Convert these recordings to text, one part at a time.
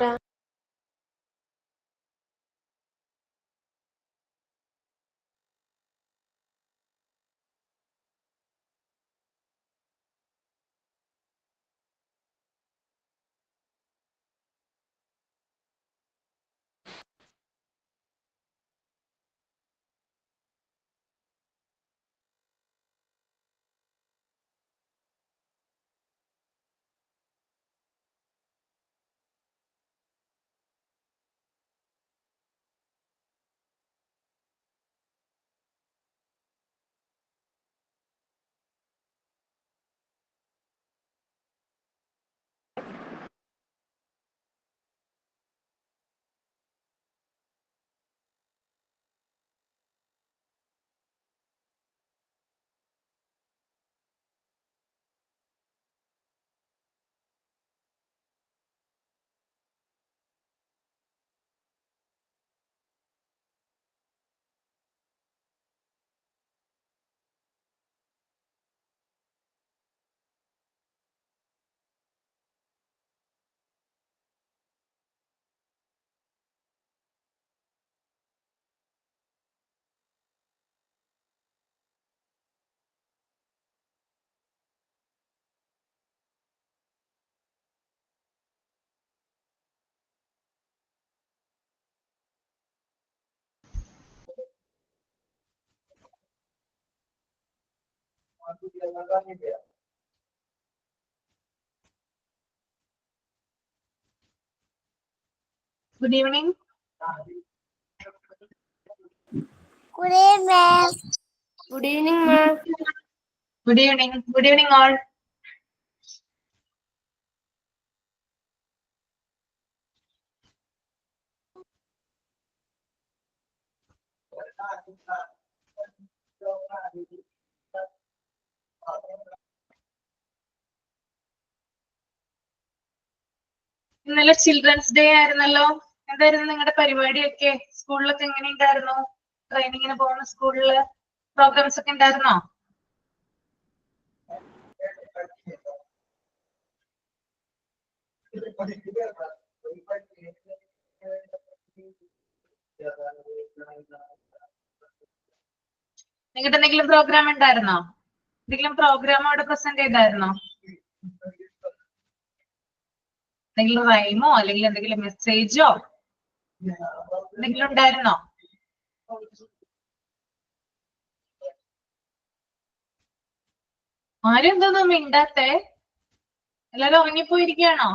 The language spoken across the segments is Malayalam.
ചേട്ടാ. Good evening. Good evening. Good evening, ma'am. Good evening. Good evening, all. ഇന്നലെ ചിൽഡ്രൻസ് ഡേ ആയിരുന്നല്ലോ. എന്തായിരുന്നു നിങ്ങളുടെ പരിപാടിയൊക്കെ? സ്കൂളിലൊക്കെ എങ്ങനെ ഉണ്ടായിരുന്നു? ട്രെയിനിങ്ങിന് പോകുന്ന സ്കൂളില് പ്രോഗ്രാംസ് ഒക്കെ ഉണ്ടായിരുന്നോ? നിങ്ങളുടെ എന്തെങ്കിലും പ്രോഗ്രാം ഉണ്ടായിരുന്നോ? എന്തെങ്കിലും പ്രോഗ്രാം അവിടെ പ്രസന്റ് ചെയ്തായിരുന്നോ? എന്തെങ്കിലും റൈമോ അല്ലെങ്കിൽ എന്തെങ്കിലും മെസ്സേജോ എന്തെങ്കിലും ഉണ്ടായിരുന്നോ? ആരും എന്തോന്നും മിണ്ടാത്തെ? എല്ലാരും ഉറങ്ങിപ്പോയിരിക്കുകയാണോ?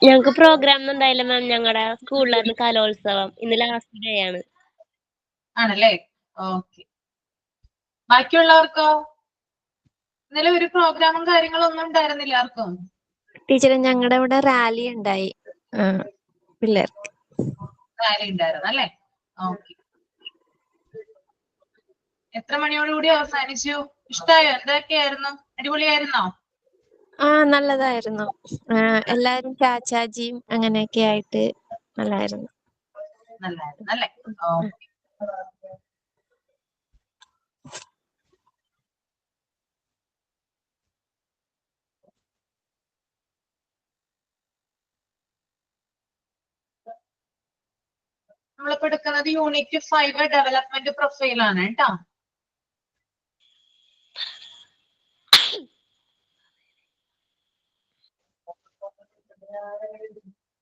ഞങ്ങക്ക് പ്രോഗ്രാം ഒന്നും ഉണ്ടായില്ല മാം. ഞങ്ങളുടെ സ്കൂളിലായിരുന്നു കലോത്സവം. ഇന്ന് ലാസ്റ്റ് ഡേ ആണ്. ആണല്ലേ? ഓക്കെ. ബാക്കിയുള്ളവർക്കോ? ഇന്നലെ ഒരു പ്രോഗ്രാമും കാര്യങ്ങളും ഒന്നും ഉണ്ടായിരുന്നില്ല ആർക്കും? ടീച്ചറെ ഞങ്ങളുടെ ഇവിടെ റാലി ഉണ്ടായി പിള്ളേർക്ക്. റാലി ഉണ്ടായിരുന്നു അല്ലേ? ഓക്കെ. എത്ര മണിയോടുകൂടി അവസാനിച്ചു? ഇഷ്ടായോ? എന്തൊക്കെയായിരുന്നു? അടിപൊളിയായിരുന്നോ? നല്ലതായിരുന്നു. എല്ലാരും ചാച്ചാജിയും അങ്ങനെയൊക്കെ ആയിട്ട് നല്ലായിരുന്നു. നല്ലായിരുന്നു അല്ലേ? ഓക്കെ. നമ്മളിപ്പോ എടുക്കുന്നത് യൂണിറ്റ് 5 ഡെവലപ്മെന്റ് പ്രൊഫൈൽ ആണ് കേട്ടോ.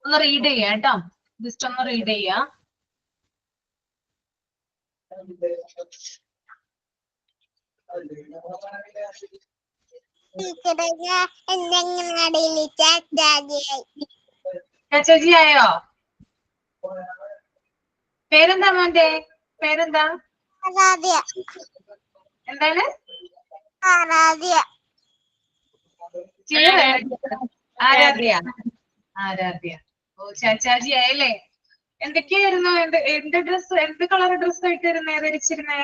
ഒന്ന് റീഡ് ചെയ്യാം കേട്ടോ. ജസ്റ്റ് ഒന്ന് റീഡ് ചെയ്യാം. ചാച്ചാജി ആയോ? പേരെന്താ മോന്റെ? പേരെന്താ? എന്താണ്? ആരാധ്യ. ആരാധ്യ. ഓ, ചാച്ചാജി ആയല്ലേ? എന്തൊക്കെയായിരുന്നു? എന്ത് ഡ്രസ്, എന്ത് കളർ ഡ്രസ് ആയിട്ടിരുന്നേ ധരിച്ചിരുന്നേ?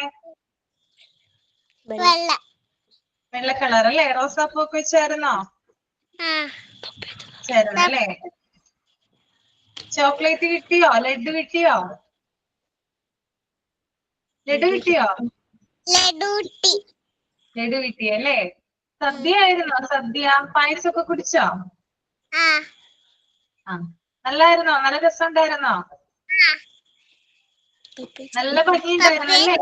വെള്ള കളർ അല്ലേ? റോസാപ്പൂ ഒക്കെ വെച്ചായിരുന്നോ? ചേർന്നല്ലേ? ചോക്ലേറ്റ് കിട്ടിയോ? ലഡു കിട്ടിയോ? ലഡു കിട്ടിയോ? ലഡു കിട്ടിയല്ലേ? സദ്യ ആയിരുന്നോ? സദ്യ പായസമൊക്കെ കുടിച്ചോ? ആ നല്ലായിരുന്നോ? നല്ല രസം ഉണ്ടായിരുന്നോ? നല്ല ഭംഗിയുണ്ടായിരുന്നു അല്ലേ?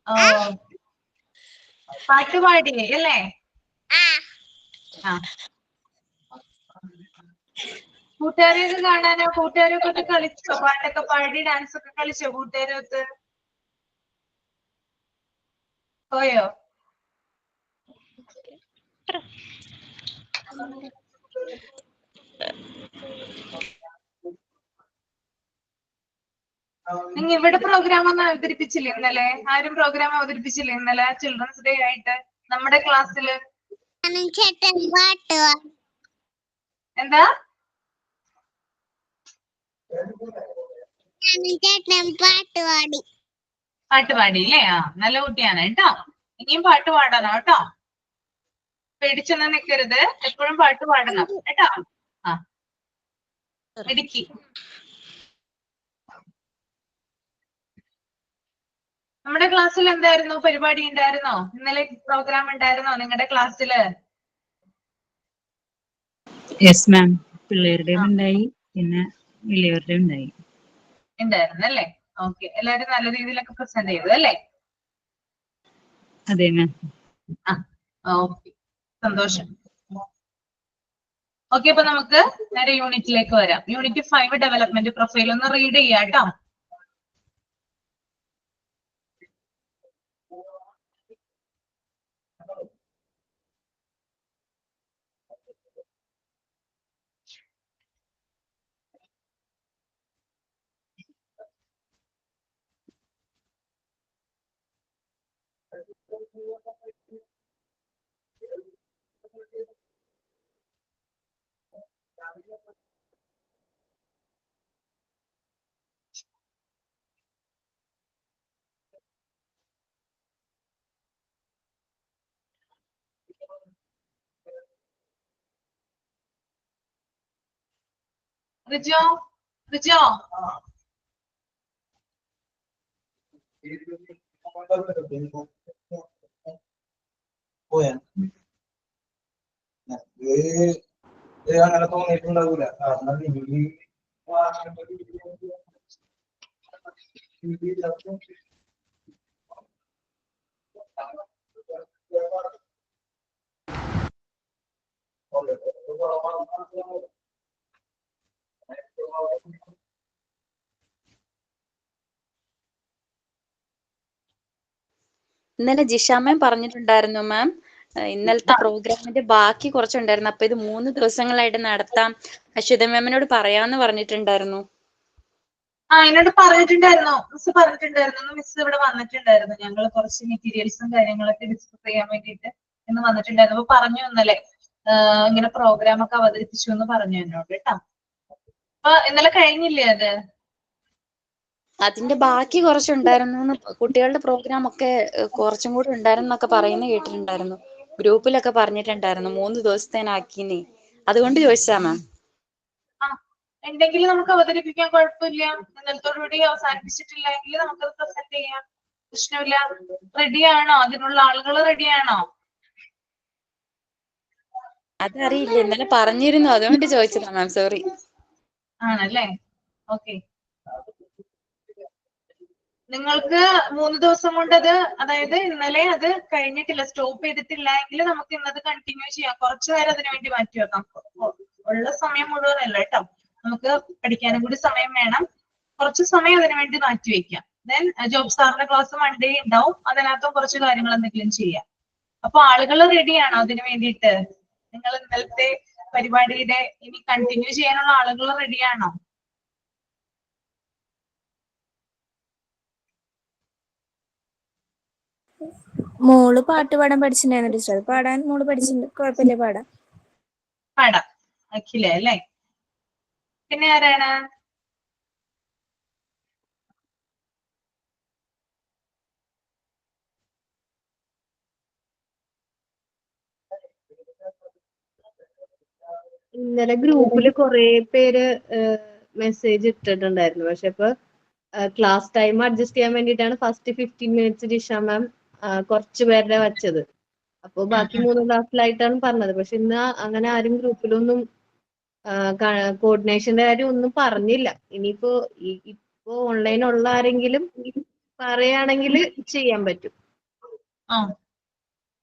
ഓ പാട്ട് പാടി അല്ലേ? ആ കൂട്ടുകാരെയൊക്കെ കാണാനോ? കൂട്ടുകാരൊക്കെ ഒന്ന് കളിച്ചോ? പാട്ടൊക്കെ പാടി ഡാൻസ് ഒക്കെ കളിച്ചോ കൂട്ടുകാരൊത്ത്? പോയോ? നിങ്ങൾ ഇവിടെ പ്രോഗ്രാം ഒന്നും അവതരിപ്പിച്ചില്ലേ ഇന്നലെ? ആരും പ്രോഗ്രാം അവതരിപ്പിച്ചില്ലേ ഇന്നലെ ചിൽഡ്രൻസ് ഡേ ആയിട്ട് നമ്മുടെ ക്ലാസ്സില്? ചേട്ടൻ പാട്ട് എന്താ? ചേട്ടൻ പാട്ട് പാടി. പാട്ട് പാടിയില്ലേ? ആ നല്ല കുട്ടിയാണ് കേട്ടോ. ഇനിയും പാട്ട് പാടണം കേട്ടോ. പേടിച്ചൊന്നും നിൽക്കരുത്. എപ്പോഴും പാട്ട് പാടണം കേട്ടോ. ആ ഇടുക്കി നമ്മുടെ ക്ലാസ്സിൽ എന്തായിരുന്നു പരിപാടി? ഉണ്ടായിരുന്നോ ഇന്നലെ? പ്രോഗ്രാം ഉണ്ടായിരുന്നോ നിങ്ങളുടെ ക്ലാസ്സില്? യെസ് മാം, പിള്ളേരുടെയും ഉണ്ടായി, പിന്നെ വലിയവരുടെയും ഉണ്ടായി. ഉണ്ടായിരുന്നു അല്ലേ? ഓക്കെ, എല്ലാരും നല്ല രീതിയിലൊക്കെ പ്രസന്റ് ചെയ്തു അല്ലേ? അതെ മാം. ആ ഓക്കെ, സന്തോഷം. ഓക്കെ, അപ്പൊ നമുക്ക് നേരെ യൂണിറ്റിലേക്ക് വരാം. യൂണിറ്റ് 5 ഡെവലപ്മെന്റ് പ്രൊഫൈൽ ഒന്ന് റീഡ് ചെയ്യാം കേട്ടോ. റിജോ, റിജോ പോയാ അങ്ങനെ തോന്നിയിട്ടുണ്ടാവൂല. കാരണം ഇന്നലെ ജിഷ മാം പറഞ്ഞിട്ടുണ്ടായിരുന്നു മാം, ഇന്നലത്തെ പ്രോഗ്രാമിന്റെ ബാക്കി കുറച്ചുണ്ടായിരുന്നു. അപ്പൊ ഇത് 3 ദിവസങ്ങളായിട്ട് നടത്താം, അശ്വത മാമിനോട് പറയാന്ന് പറഞ്ഞിട്ടുണ്ടായിരുന്നു. എന്നോട് പറഞ്ഞിട്ടുണ്ടായിരുന്നോ? മിസ് പറഞ്ഞിട്ടുണ്ടായിരുന്നു. മിസ് ഇവിടെ വന്നിട്ടുണ്ടായിരുന്നു. ഞങ്ങൾ കുറച്ച് മെറ്റീരിയൽസും കാര്യങ്ങളൊക്കെ ഡിസ്കസ് ചെയ്യാൻ വേണ്ടിയിട്ട് ഇന്ന് വന്നിട്ടുണ്ടായിരുന്നു. അപ്പൊ പറഞ്ഞു ഇന്നലെ ഇങ്ങനെ പ്രോഗ്രാം ഒക്കെ അവതരിപ്പിച്ചു എന്ന് പറഞ്ഞു എന്നോട് കേട്ടോ. അപ്പൊ ഇന്നലെ കഴിഞ്ഞില്ലേ അത്? അതിന്റെ ബാക്കി കുറച്ചുണ്ടായിരുന്നു. കുട്ടികളുടെ പ്രോഗ്രാം ഒക്കെ കുറച്ചും കൂടി ഉണ്ടായിരുന്നു എന്നൊക്കെ പറയുന്ന കേട്ടിട്ടുണ്ടായിരുന്നു. ഗ്രൂപ്പിലൊക്കെ പറഞ്ഞിട്ടുണ്ടായിരുന്നു 3 ദിവസത്തേനാക്കിന്നേ. അതുകൊണ്ട് ചോദിച്ചാ മാം. എന്തെങ്കിലും നമുക്ക് അവതരിപ്പിക്കാൻ കുഴപ്പമില്ല. ഇന്നലത്തോടുകൂടി അവസാനിപ്പിച്ചിട്ടില്ലെങ്കിൽ നമുക്കത് പ്രസന്റ് ചെയ്യാം, പ്രശ്നമില്ല. റെഡിയാണോ? അതിനുള്ള ആളുകൾ റെഡിയാണോ? അതറിയില്ല, ഇന്നലെ പറഞ്ഞിരുന്നു, അതുകൊണ്ട് ചോദിച്ചതാ മാം. സോറി. ആണല്ലേ? ഓക്കെ. നിങ്ങൾക്ക് 3 ദിവസം കൊണ്ടത്, അതായത് ഇന്നലെ അത് കഴിഞ്ഞിട്ടില്ല, സ്റ്റോപ്പ് ചെയ്തിട്ടില്ല എങ്കിൽ നമുക്ക് ഇന്നത് കണ്ടിന്യൂ ചെയ്യാം. കുറച്ചു നേരം അതിനു വേണ്ടി മാറ്റി വെക്കാം. ഉള്ള സമയം മുഴുവനല്ല കേട്ടോ, നമുക്ക് പഠിക്കാനും കൂടി സമയം വേണം. കുറച്ച് സമയം അതിനു വേണ്ടി മാറ്റി വെക്കാം. ദെൻ ജോബ് സാറിന്റെ ക്ലാസ് മൺഡേ ഉണ്ടാവും, അതിനകത്തും കുറച്ച് കാര്യങ്ങൾ എന്തെങ്കിലും ചെയ്യാം. അപ്പൊ ആളുകൾ റെഡിയാണോ അതിനു വേണ്ടിയിട്ട്? നിങ്ങൾ ഇന്നലത്തെ പരിപാടിയുടെ ഇനി കണ്ടിന്യൂ ചെയ്യാനുള്ള ആളുകൾ റെഡിയാണോ? മോള് പാട്ട് പാടാൻ പഠിച്ചിട്ടുണ്ടായിരുന്നു ടീച്ചർ. അത് പാടാൻ മോള് പഠിച്ചിട്ടുണ്ട്, കുഴപ്പമില്ല, പാടാം. അഖില അല്ലേ? പിന്നെ ആരാണ്? ഇന്നലെ ഗ്രൂപ്പില് കുറെ പേര് മെസ്സേജ് ഇട്ടിട്ടുണ്ടായിരുന്നു. പക്ഷെ ഇപ്പൊ ക്ലാസ് ടൈം അഡ്ജസ്റ്റ് ചെയ്യാൻ വേണ്ടിയിട്ടാണ് ഫസ്റ്റ് 15 മിനിറ്റ്സ് ജിഷ മാം കുറച്ചു പേരുടെ വച്ചത്. അപ്പൊ ബാക്കി 3 ക്ലാസ്സിലായിട്ടാണ് പറഞ്ഞത്. പക്ഷെ ഇന്ന് അങ്ങനെ ആരും ഗ്രൂപ്പിലൊന്നും കോർഡിനേഷന്റെ കാര്യം ഒന്നും പറഞ്ഞില്ല. ഇനിയിപ്പോ ഇപ്പോ ഓൺലൈൻ ഉള്ള ആരെങ്കിലും പറയുകയാണെങ്കിൽ ചെയ്യാൻ പറ്റും.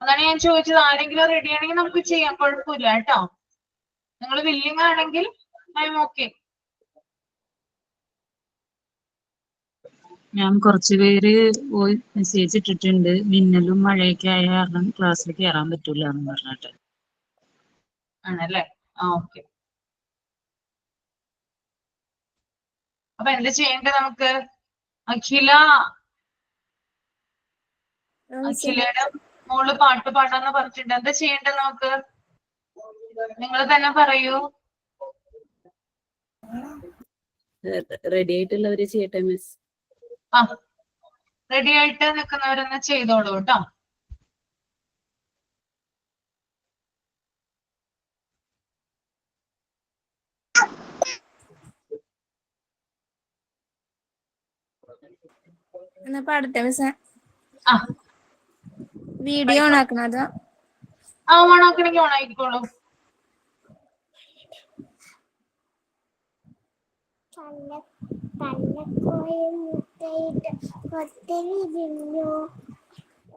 അതാണ് ഞാൻ ചോദിച്ചത്. ആരെങ്കിലും റെഡി ആണെങ്കിൽ നമുക്ക് ചെയ്യാം, കുഴപ്പമില്ല കേട്ടോ. നിങ്ങൾ വില്ലിങ് ആണെങ്കിൽ ഐ എം ഓക്കെ. ഞാൻ കുറച്ച് പേര് മെസ്സേജ് ഇട്ടിട്ടുണ്ട്. മിന്നലും മഴയൊക്കെ ആയ കാരണം ക്ലാസ്സിൽ കയറാൻ പറ്റൂല എന്ന് പറഞ്ഞിട്ട്. ആണല്ലേ? ഓക്കെ. അപ്പൊ എന്താ ചെയ്യേണ്ടത് നമുക്ക്? അഖിലയുടെ മോള് പാട്ട് പാടാന്ന് പറഞ്ഞിട്ടുണ്ട്. എന്താ ചെയ്യേണ്ടത് നമുക്ക്? നിങ്ങൾ തന്നെ പറയൂ. റെഡി ആയിട്ടുള്ളവര് ചെയ്യട്ടെ മിസ്. റെഡി ആയിട്ട് നിൽക്കുന്നവരൊന്ന് ചെയ്തോളൂ കേട്ടോ. എന്നാ പാടട്ടെ മിസ്സേ? വീഡിയോ ഓൺ ആക്കണത്? ഓൺ ആക്കണമെങ്കിൽ ഓൺ ആയിക്കോളൂ. മുട്ടയിട്ട് കൊത്തരിഞ്ഞു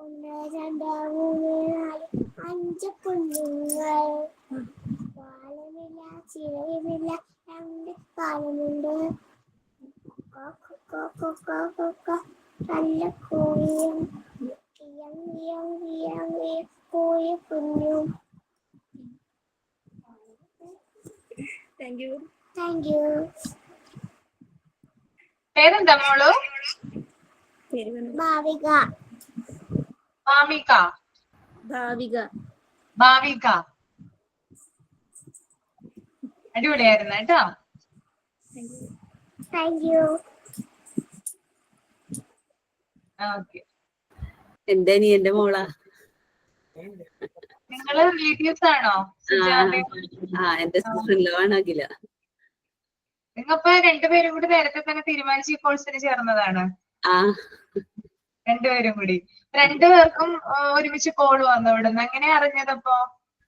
1 2 3 4 5 കുഞ്ഞുങ്ങൾ. പാലമില്ല ചിറയുമില്ല 2 കാലമുണ്ട്. നല്ല കോഴിയും കോഴി കുഞ്ഞും. Thank you. പേരെന്താ മോളു? ഭാവിക. അടിപൊളിയായിരുന്നു കേട്ടോ. Thank you. ഓക്കെ. എന്റെ അനിയന്റെ മോളാ. നിങ്ങള് റിലേറ്റീവ്സ് ആണോ? എന്റെ സിസ്റ്ററിലോ ആണ് അഖില. നിങ്ങപ്പോ രണ്ടുപേരും കൂടി നേരത്തെ തന്നെ തീരുമാനിച്ച് ഈ കോഴ്സിന് ചേർന്നതാണ്? രണ്ടുപേരും കൂടി? രണ്ടുപേർക്കും ഒരുമിച്ച് കോൾ വന്നു ഇവിടുന്ന്. എങ്ങനെയാ അറിഞ്ഞതപ്പോ?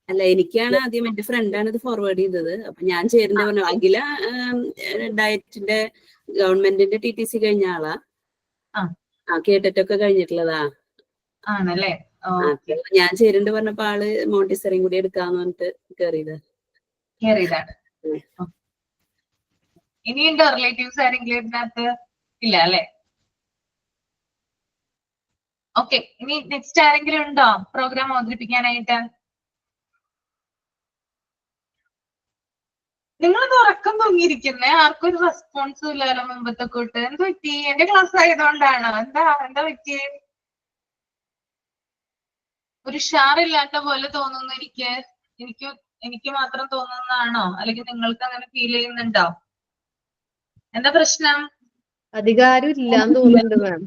അല്ല, എനിക്കാണ് ആദ്യം, എന്റെ ഫ്രണ്ടാണ് ഇത് ഫോർവേഡ് ചെയ്തത്. അപ്പൊ ഞാൻ ചേരുന്ന പറഞ്ഞു. അഖില ഡയറ്റിന്റെ ഗവൺമെന്റിന്റെ TTC കഴിഞ്ഞ ആളാ. കേട്ടിട്ടൊക്കെ കഴിഞ്ഞിട്ടുള്ളതാ. ആണല്ലേ? ഞാൻ ചേരുന്നുണ്ട് പറഞ്ഞപ്പോ ആള് മോണ്ടിസറിയും കൂടി എടുക്കാന്ന് പറഞ്ഞിട്ട് കേറിയതാണ്. ഇനിയുണ്ടോ റിലേറ്റീവ്സ് ആരെങ്കിലും ഇതിനകത്ത്? ഇല്ല അല്ലെ? ഓക്കെ. ഇനി നെക്സ്റ്റ് ആരെങ്കിലും ഉണ്ടോ പ്രോഗ്രാം അവതരിപ്പിക്കാനായിട്ട്? നിങ്ങളത് ഉറക്കം തൂങ്ങിയിരിക്കുന്നേ. ആർക്കും ഒരു റെസ്പോൺസും ഇല്ലല്ലോ മുമ്പത്തെ കൂട്ട്. എന്ത് പറ്റി? എന്റെ ക്ലാസ് ആയതുകൊണ്ടാണോ? എന്താ പറ്റിയേ? ഒരു ഉഷാറില്ലാത്ത പോലെ തോന്നുന്നു എനിക്ക് മാത്രം തോന്നുന്നതാണോ? അല്ലെങ്കിൽ നിങ്ങൾക്ക് അങ്ങനെ ഫീൽ ചെയ്യുന്നുണ്ടോ? എന്താ പ്രശ്നം? അധികാരം ഇല്ലാന്ന് തോന്നുന്നുണ്ട് മാം.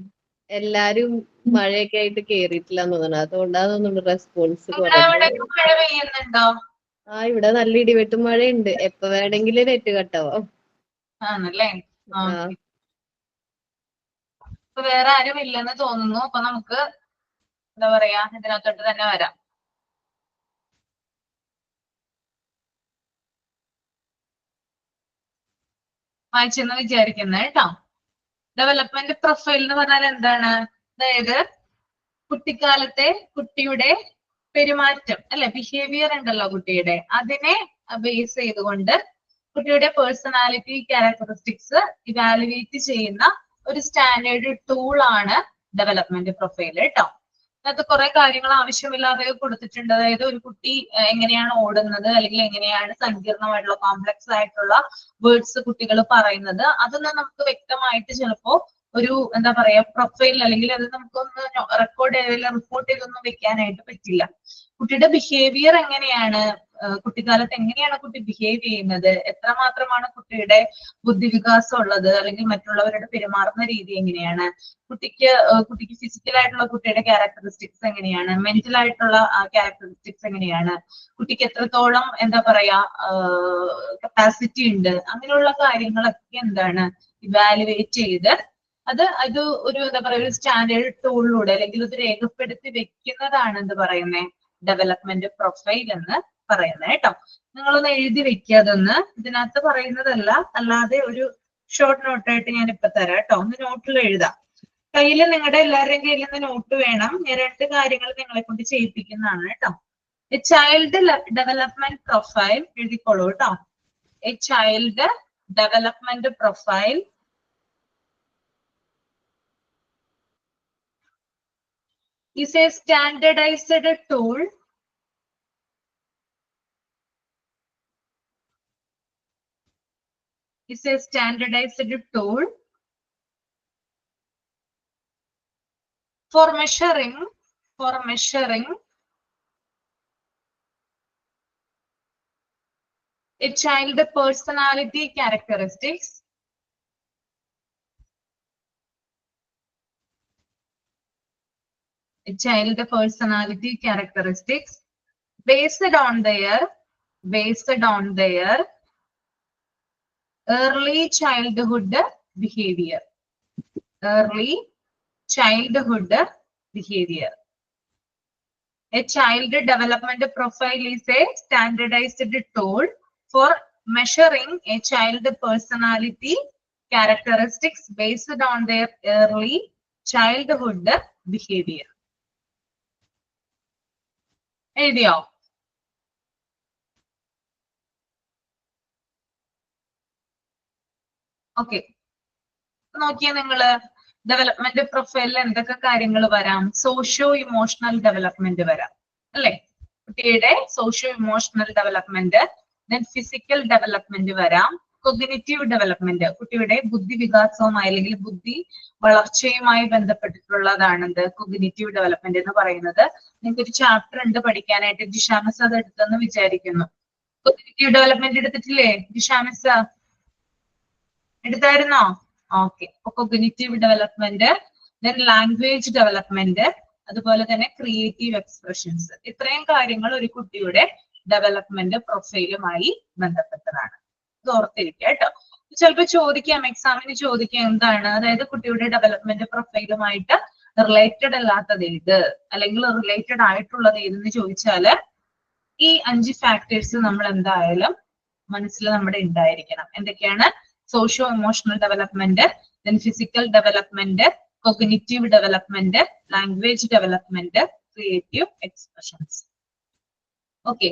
എല്ലാരും മഴയൊക്കെ ആയിട്ട് കേറിയിട്ടില്ലാന്ന് തോന്നുന്നു. അതുകൊണ്ടാ തോന്നുന്നു റെസ്പോൺസ് കുറഞ്ഞത്. മഴ പെയ്യുന്നുണ്ടോ? ഇവിടെ നല്ല ഇടിവെട്ടും മഴയുണ്ട്. എപ്പോ വേണമെങ്കിലും നെറ്റ് കട്ടാവാം. ആണല്ലേ? വേറെ ആരും ഇല്ലെന്ന് തോന്നുന്നു. അപ്പൊ നമുക്ക് എന്താ പറയാ, ഇതിനകത്തോട്ട് തന്നെ വരാം. വായിച്ചെന്ന് വിചാരിക്കുന്നത് കേട്ടോ. ഡെവലപ്മെന്റ് പ്രൊഫൈൽ എന്ന് പറഞ്ഞാൽ എന്താണ്? അതായത് കുട്ടിക്കാലത്തെ കുട്ടിയുടെ പെരുമാറ്റം അല്ലെ, ബിഹേവിയർ ഉണ്ടല്ലോ കുട്ടിയുടെ, അതിനെ ബേസ് ചെയ്തുകൊണ്ട് കുട്ടിയുടെ പേഴ്സണാലിറ്റി ക്യാരക്ടറിസ്റ്റിക്സ് ഇവാലുവേറ്റ് ചെയ്യുന്ന ഒരു സ്റ്റാൻഡേർഡ് ടൂൾ ആണ് ഡെവലപ്മെന്റ് പ്രൊഫൈൽ കേട്ടോ. അതിനകത്ത് കുറെ കാര്യങ്ങൾ ആവശ്യമില്ലാതെ കൊടുത്തിട്ടുണ്ട്. അതായത് ഒരു കുട്ടി എങ്ങനെയാണ് ഓടുന്നത്, അല്ലെങ്കിൽ എങ്ങനെയാണ് സങ്കീർണമായിട്ടുള്ള കോംപ്ലക്സ് ആയിട്ടുള്ള വേർഡ്സ് കുട്ടികൾ പറയുന്നത്, അതൊന്നും നമുക്ക് വ്യക്തമായിട്ട് ചിലപ്പോ ഒരു എന്താ പറയാ പ്രൊഫൈൽ അല്ലെങ്കിൽ അത് നമുക്കൊന്ന് റിപ്പോർട്ട് ചെയ്തൊന്നും വെക്കാനായിട്ട് പറ്റില്ല. കുട്ടിയുടെ ബിഹേവിയർ എങ്ങനെയാണ്, കുട്ടിക്കാലത്ത് എങ്ങനെയാണ് കുട്ടി ബിഹേവ് ചെയ്യുന്നത്, എത്രമാത്രമാണ് കുട്ടിയുടെ ബുദ്ധിവികാസം ഉള്ളത്, അല്ലെങ്കിൽ മറ്റുള്ളവരോട് പെരുമാറുന്ന രീതി എങ്ങനെയാണ്, കുട്ടിക്ക് ഫിസിക്കൽ ആയിട്ടുള്ള കുട്ടിയുടെ ക്യാരക്ടറിസ്റ്റിക്സ് എങ്ങനെയാണ്, മെന്റൽ ആയിട്ടുള്ള ക്യാരക്ടറിസ്റ്റിക്സ് എങ്ങനെയാണ്, കുട്ടിക്ക് എത്രത്തോളം എന്താ പറയാ കപ്പാസിറ്റി ഉണ്ട്, അങ്ങനെയുള്ള കാര്യങ്ങളൊക്കെ എന്താണ് ഇവാലുവേറ്റ് ചെയ്ത് അത് ഒരു എന്താ പറയുക ഒരു സ്റ്റാൻഡേർഡ് ടൂളിലൂടെ അല്ലെങ്കിൽ ഇത് രേഖപ്പെടുത്തി വെക്കുന്നതാണ് എന്ത് പറയുന്നത് ഡെവലപ്മെന്റ് പ്രൊഫൈൽ എന്ന് പറയുന്നത് കേട്ടോ. നിങ്ങളൊന്ന് എഴുതി വെക്കുക അതൊന്ന്. ഇതിനകത്ത് പറയുന്നതല്ല, അല്ലാതെ ഒരു ഷോർട്ട് നോട്ടായിട്ട് ഞാൻ ഇപ്പൊ തരാം കേട്ടോ. ഒന്ന് നോട്ടിൽ എഴുതാം. കയ്യിൽ നിങ്ങളുടെ എല്ലാവരുടെയും കയ്യിൽ നിന്ന് നോട്ട് വേണം. ഞാൻ 2 കാര്യങ്ങൾ നിങ്ങളെ കൊണ്ട് ചെയ്യിപ്പിക്കുന്നതാണ് കേട്ടോ. എ ചൈൽഡ് ഡെവലപ്മെന്റ് പ്രൊഫൈൽ എഴുതിക്കോളൂ കേട്ടോ. A child development profile is a standardized tool for measuring a child personality characteristics based on their early childhood behavior. A child development profile is a standardized tool for measuring a child personality characteristics based on their early childhood behavior. എഴുതിയോ? ഓക്കെ, നോക്കിയാ നിങ്ങള് ഡെവലപ്മെന്റ് പ്രൊഫൈലിൽ എന്തൊക്കെ കാര്യങ്ങൾ വരാം? സോഷ്യോ ഇമോഷണൽ ഡെവലപ്മെന്റ് വരാം അല്ലെ? കുട്ടിയുടെ socio emotional development, then physical development വരാം, കൊഗ്നിറ്റീവ് ഡെവലപ്മെന്റ് കുട്ടിയുടെ ബുദ്ധി വികാസവുമായി അല്ലെങ്കിൽ ബുദ്ധി വളർച്ചയുമായി ബന്ധപ്പെട്ടിട്ടുള്ളതാണ് എന്ത് കൊഗ്നിറ്റീവ് ഡെവലപ്മെന്റ് എന്ന് പറയുന്നത്. നിങ്ങൾക്ക് ഒരു ചാപ്റ്റർ ഉണ്ട് പഠിക്കാനായിട്ട്. ജിഷാമിസ് അത് എടുത്തെന്ന് വിചാരിക്കുന്നു. കൊഗ്നിറ്റീവ് ഡെവലപ്മെന്റ് എടുത്തിട്ടില്ലേ ജിഷാമിസ്? എടുത്തായിരുന്നോ? ഓക്കെ. അപ്പൊ cognitive development, then language development, അതുപോലെ തന്നെ ക്രിയേറ്റീവ് എക്സ്പ്രഷൻസ്. ഇത്രയും കാര്യങ്ങൾ ഒരു കുട്ടിയുടെ ഡെവലപ്മെന്റ് പ്രൊഫൈലുമായി ബന്ധപ്പെട്ടതാണ്. ഇത് ഓർത്തിരിക്കുക കേട്ടോ. ചിലപ്പോൾ ചോദിക്കാം, എക്സാമിന് ചോദിക്കാം എന്താണ്, അതായത് കുട്ടിയുടെ ഡെവലപ്മെന്റ് പ്രൊഫൈലുമായിട്ട് റിലേറ്റഡ് അല്ലാത്തത് ഏത് അല്ലെങ്കിൽ റിലേറ്റഡ് ആയിട്ടുള്ളത് ഏതെന്ന് ചോദിച്ചാല് ഈ 5 ഫാക്ടേഴ്സ് നമ്മൾ എന്തായാലും മനസ്സിൽ നമ്മുടെ ഉണ്ടായിരിക്കണം. എന്തൊക്കെയാണ്? Socio emotional development, then physical development, cognitive development, language development, creative expressions. Okay.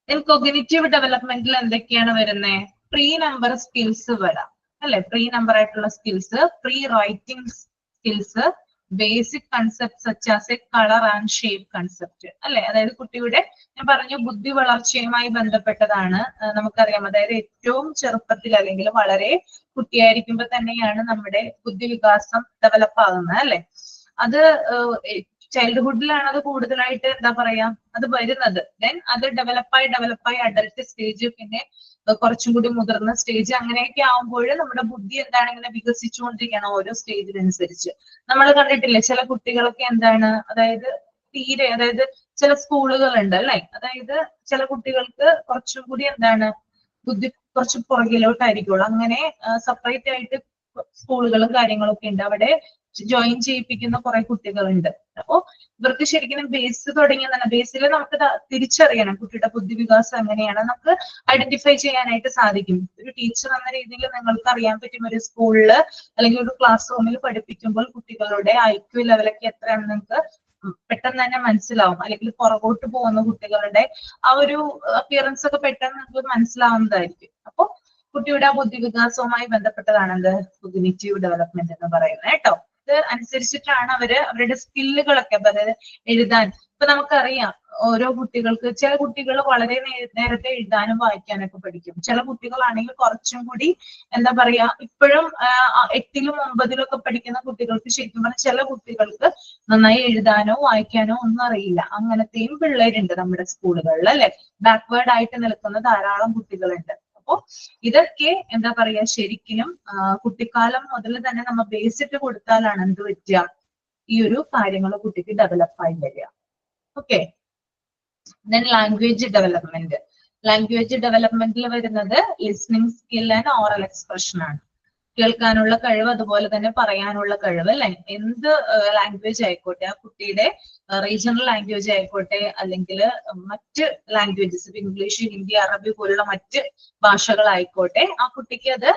Then cognitive ഡെവലപ്മെന്റിൽ എന്തൊക്കെയാണ് വരുന്നത്? പ്രീ നമ്പർ സ്കിൽസ് വരാം അല്ലെ? പ്രീ നമ്പർ ആയിട്ടുള്ള skills, pre writing skills, basic concept such as a colour and shape concept അല്ലെ? അതായത് കുട്ടിയുടെ ഞാൻ പറഞ്ഞു ബുദ്ധി വളർച്ചയുമായി ബന്ധപ്പെട്ടതാണ്. നമുക്കറിയാം, അതായത് ഏറ്റവും ചെറുപ്പത്തിൽ അല്ലെങ്കിൽ വളരെ കുട്ടിയായിരിക്കുമ്പോൾ തന്നെയാണ് നമ്മുടെ ബുദ്ധി വികാസം ഡെവലപ്പ് ആകുന്നത് അല്ലെ? അത് ചൈൽഡ്ഹുഡിലാണ് അത് കൂടുതലായിട്ട് എന്താ പറയാ അത് വരുന്നത്. ദെൻ അത് ഡെവലപ്പായി അഡൽട്ട് സ്റ്റേജ്, പിന്നെ കുറച്ചും കൂടി മുതിർന്ന സ്റ്റേജ്, അങ്ങനെയൊക്കെ ആവുമ്പോൾ നമ്മുടെ ബുദ്ധി എന്താണ് ഇങ്ങനെ വികസിച്ചുകൊണ്ടിരിക്കുകയാണ് ഓരോ സ്റ്റേജിനനുസരിച്ച്. നമ്മൾ കണ്ടിട്ടില്ലേ ചില കുട്ടികളൊക്കെ എന്താണ്, അതായത് അതായത് ചില സ്കൂളുകളുണ്ട് അല്ലെ? അതായത് ചില കുട്ടികൾക്ക് കുറച്ചും കൂടി എന്താണ് ബുദ്ധി കുറച്ച് പുറകിലോട്ടായിരിക്കുള്ളൂ. അങ്ങനെ സെപ്പറേറ്റ് ആയിട്ട് സ്കൂളുകളും കാര്യങ്ങളൊക്കെ ഉണ്ട്. അവിടെ ജോയിൻ ചെയ്യിപ്പിക്കുന്ന കുറെ കുട്ടികളുണ്ട്. അപ്പോ ഇവർക്ക് ശരിക്കും ബേസ് തുടങ്ങിയ തന്നെ ബേസിൽ നമുക്ക് തിരിച്ചറിയണം കുട്ടിയുടെ ബുദ്ധിവികാസം എങ്ങനെയാണ് നമുക്ക് ഐഡന്റിഫൈ ചെയ്യാനായിട്ട് സാധിക്കും. ഒരു ടീച്ചർ എന്ന രീതിയിൽ നിങ്ങൾക്ക് അറിയാൻ പറ്റും ഒരു സ്കൂളില് അല്ലെങ്കിൽ ഒരു ക്ലാസ് റൂമിൽ പഠിപ്പിക്കുമ്പോൾ കുട്ടികളുടെ IQ ലെവലൊക്കെ എത്രയാണെന്ന് നിങ്ങൾക്ക് പെട്ടെന്ന് തന്നെ മനസ്സിലാവും. അല്ലെങ്കിൽ പുറകോട്ട് പോകുന്ന കുട്ടികളുടെ ആ ഒരു അപ്പിയറൻസ് ഒക്കെ പെട്ടെന്ന് നിങ്ങൾക്ക് മനസ്സിലാവുന്നതായിരിക്കും. അപ്പൊ കുട്ടിയുടെ ആ ബുദ്ധിവികാസവുമായി ബന്ധപ്പെട്ടതാണ് എന്ത് കൊഗ്നിറ്റീവ് ഡെവലപ്മെന്റ് എന്ന് പറയുന്നത് കേട്ടോ. ഇത് അനുസരിച്ചിട്ടാണ് അവരുടെ സ്കില്ലുകളൊക്കെ, അതായത് എഴുതാൻ. ഇപ്പൊ നമുക്കറിയാം ഓരോ കുട്ടികൾക്ക്, ചില കുട്ടികൾ വളരെ നേരത്തെ എഴുതാനും വായിക്കാനൊക്കെ പഠിക്കും. ചില കുട്ടികളാണെങ്കിൽ കുറച്ചും കൂടി എന്താ പറയാ ഇപ്പോഴും 8ലും 9ലും ഒക്കെ പഠിക്കുന്ന കുട്ടികൾക്ക് ശരിക്കും പറഞ്ഞാൽ ചില കുട്ടികൾക്ക് നന്നായി എഴുതാനോ വായിക്കാനോ ഒന്നും അറിയില്ല. അങ്ങനത്തെയും പിള്ളേരുണ്ട് നമ്മുടെ സ്കൂളുകളിൽ അല്ലെ? ബാക്ക്വേർഡ് ആയിട്ട് നിൽക്കുന്ന ധാരാളം കുട്ടികളുണ്ട്. അപ്പോ ഇതൊക്കെ എന്താ പറയാ ശരിക്കും കുട്ടിക്കാലം മുതൽ തന്നെ നമ്മൾ ബേസിട്ട് കൊടുത്താലാണ് എന്ത് പറ്റുക ഈ ഒരു കാര്യങ്ങൾ കുട്ടിക്ക് ഡെവലപ്പായി വരിക. ഓക്കെ. ദെൻ ലാംഗ്വേജ് ഡെവലപ്മെന്റിൽ വരുന്നത് listening skill and oral expression ആണ്. കേൾക്കാനുള്ള കഴിവ്, അതുപോലെ തന്നെ പറയാനുള്ള കഴിവ് അല്ലെ. എന്ത് ലാംഗ്വേജ് ആയിക്കോട്ടെ, ആ കുട്ടിയുടെ റീജിയണൽ ലാംഗ്വേജ് ആയിക്കോട്ടെ, അല്ലെങ്കിൽ മറ്റ് ലാംഗ്വേജസ്, ഇംഗ്ലീഷ്, ഹിന്ദി, അറബി പോലുള്ള മറ്റ് ഭാഷകളായിക്കോട്ടെ, ആ കുട്ടിക്ക് അത്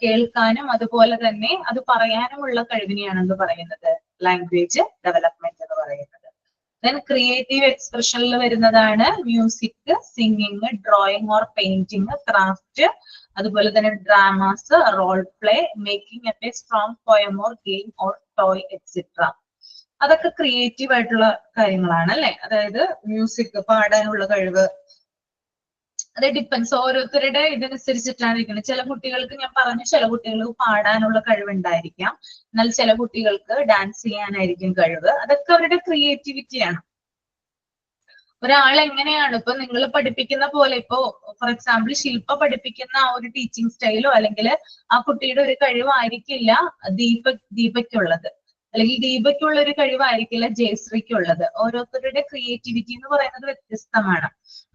കേൾക്കാനും അതുപോലെ തന്നെ അത് പറയാനുമുള്ള കഴിവിനെയാണ് എന്ത് പറയുന്നത്, ലാംഗ്വേജ് ഡെവലപ്മെന്റ് എന്ന് പറയുന്നത്. ദെൻ ക്രിയേറ്റീവ് എക്സ്പ്രഷനിൽ വരുന്നതാണ് music, singing, drawing or painting, craft, അതുപോലെ തന്നെ dramas, role play, making a strong poem or game or toy etcetera. അതൊക്കെ ക്രിയേറ്റീവ് ആയിട്ടുള്ള കാര്യങ്ങളാണ് അല്ലെ. അതായത് മ്യൂസിക്, പാടാനുള്ള കഴിവ്, അത് ഡിപ്പെൻസ്, ഓരോരുത്തരുടെ ഇതനുസരിച്ചിട്ടാണ് ഇരിക്കുന്നത്. ചില കുട്ടികൾക്ക് ഞാൻ പറഞ്ഞു, ചില കുട്ടികൾക്ക് പാടാനുള്ള കഴിവുണ്ടായിരിക്കാം, എന്നാൽ ചില കുട്ടികൾക്ക് ഡാൻസ് ചെയ്യാനായിരിക്കും കഴിവ്. അതൊക്കെ അവരുടെ ക്രിയേറ്റിവിറ്റിയാണ്. ഒരാൾ എങ്ങനെയാണ് ഇപ്പൊ നിങ്ങൾ പഠിപ്പിക്കുന്ന പോലെ, ഇപ്പോ ഫോർ എക്സാമ്പിൾ ശില്പ പഠിപ്പിക്കുന്ന ആ ഒരു ടീച്ചിങ് സ്റ്റൈലോ അല്ലെങ്കിൽ ആ കുട്ടിയുടെ ഒരു കഴിവായിരിക്കില്ല ദീപയ്ക്കുള്ളത്, അല്ലെങ്കിൽ ദീപയ്ക്കുള്ള ഒരു കഴിവായിരിക്കില്ല ജയശ്രീക്കുള്ളത്. ഓരോരുത്തരുടെ ക്രിയേറ്റിവിറ്റി എന്ന് പറയുന്നത് വ്യത്യസ്തമാണ്.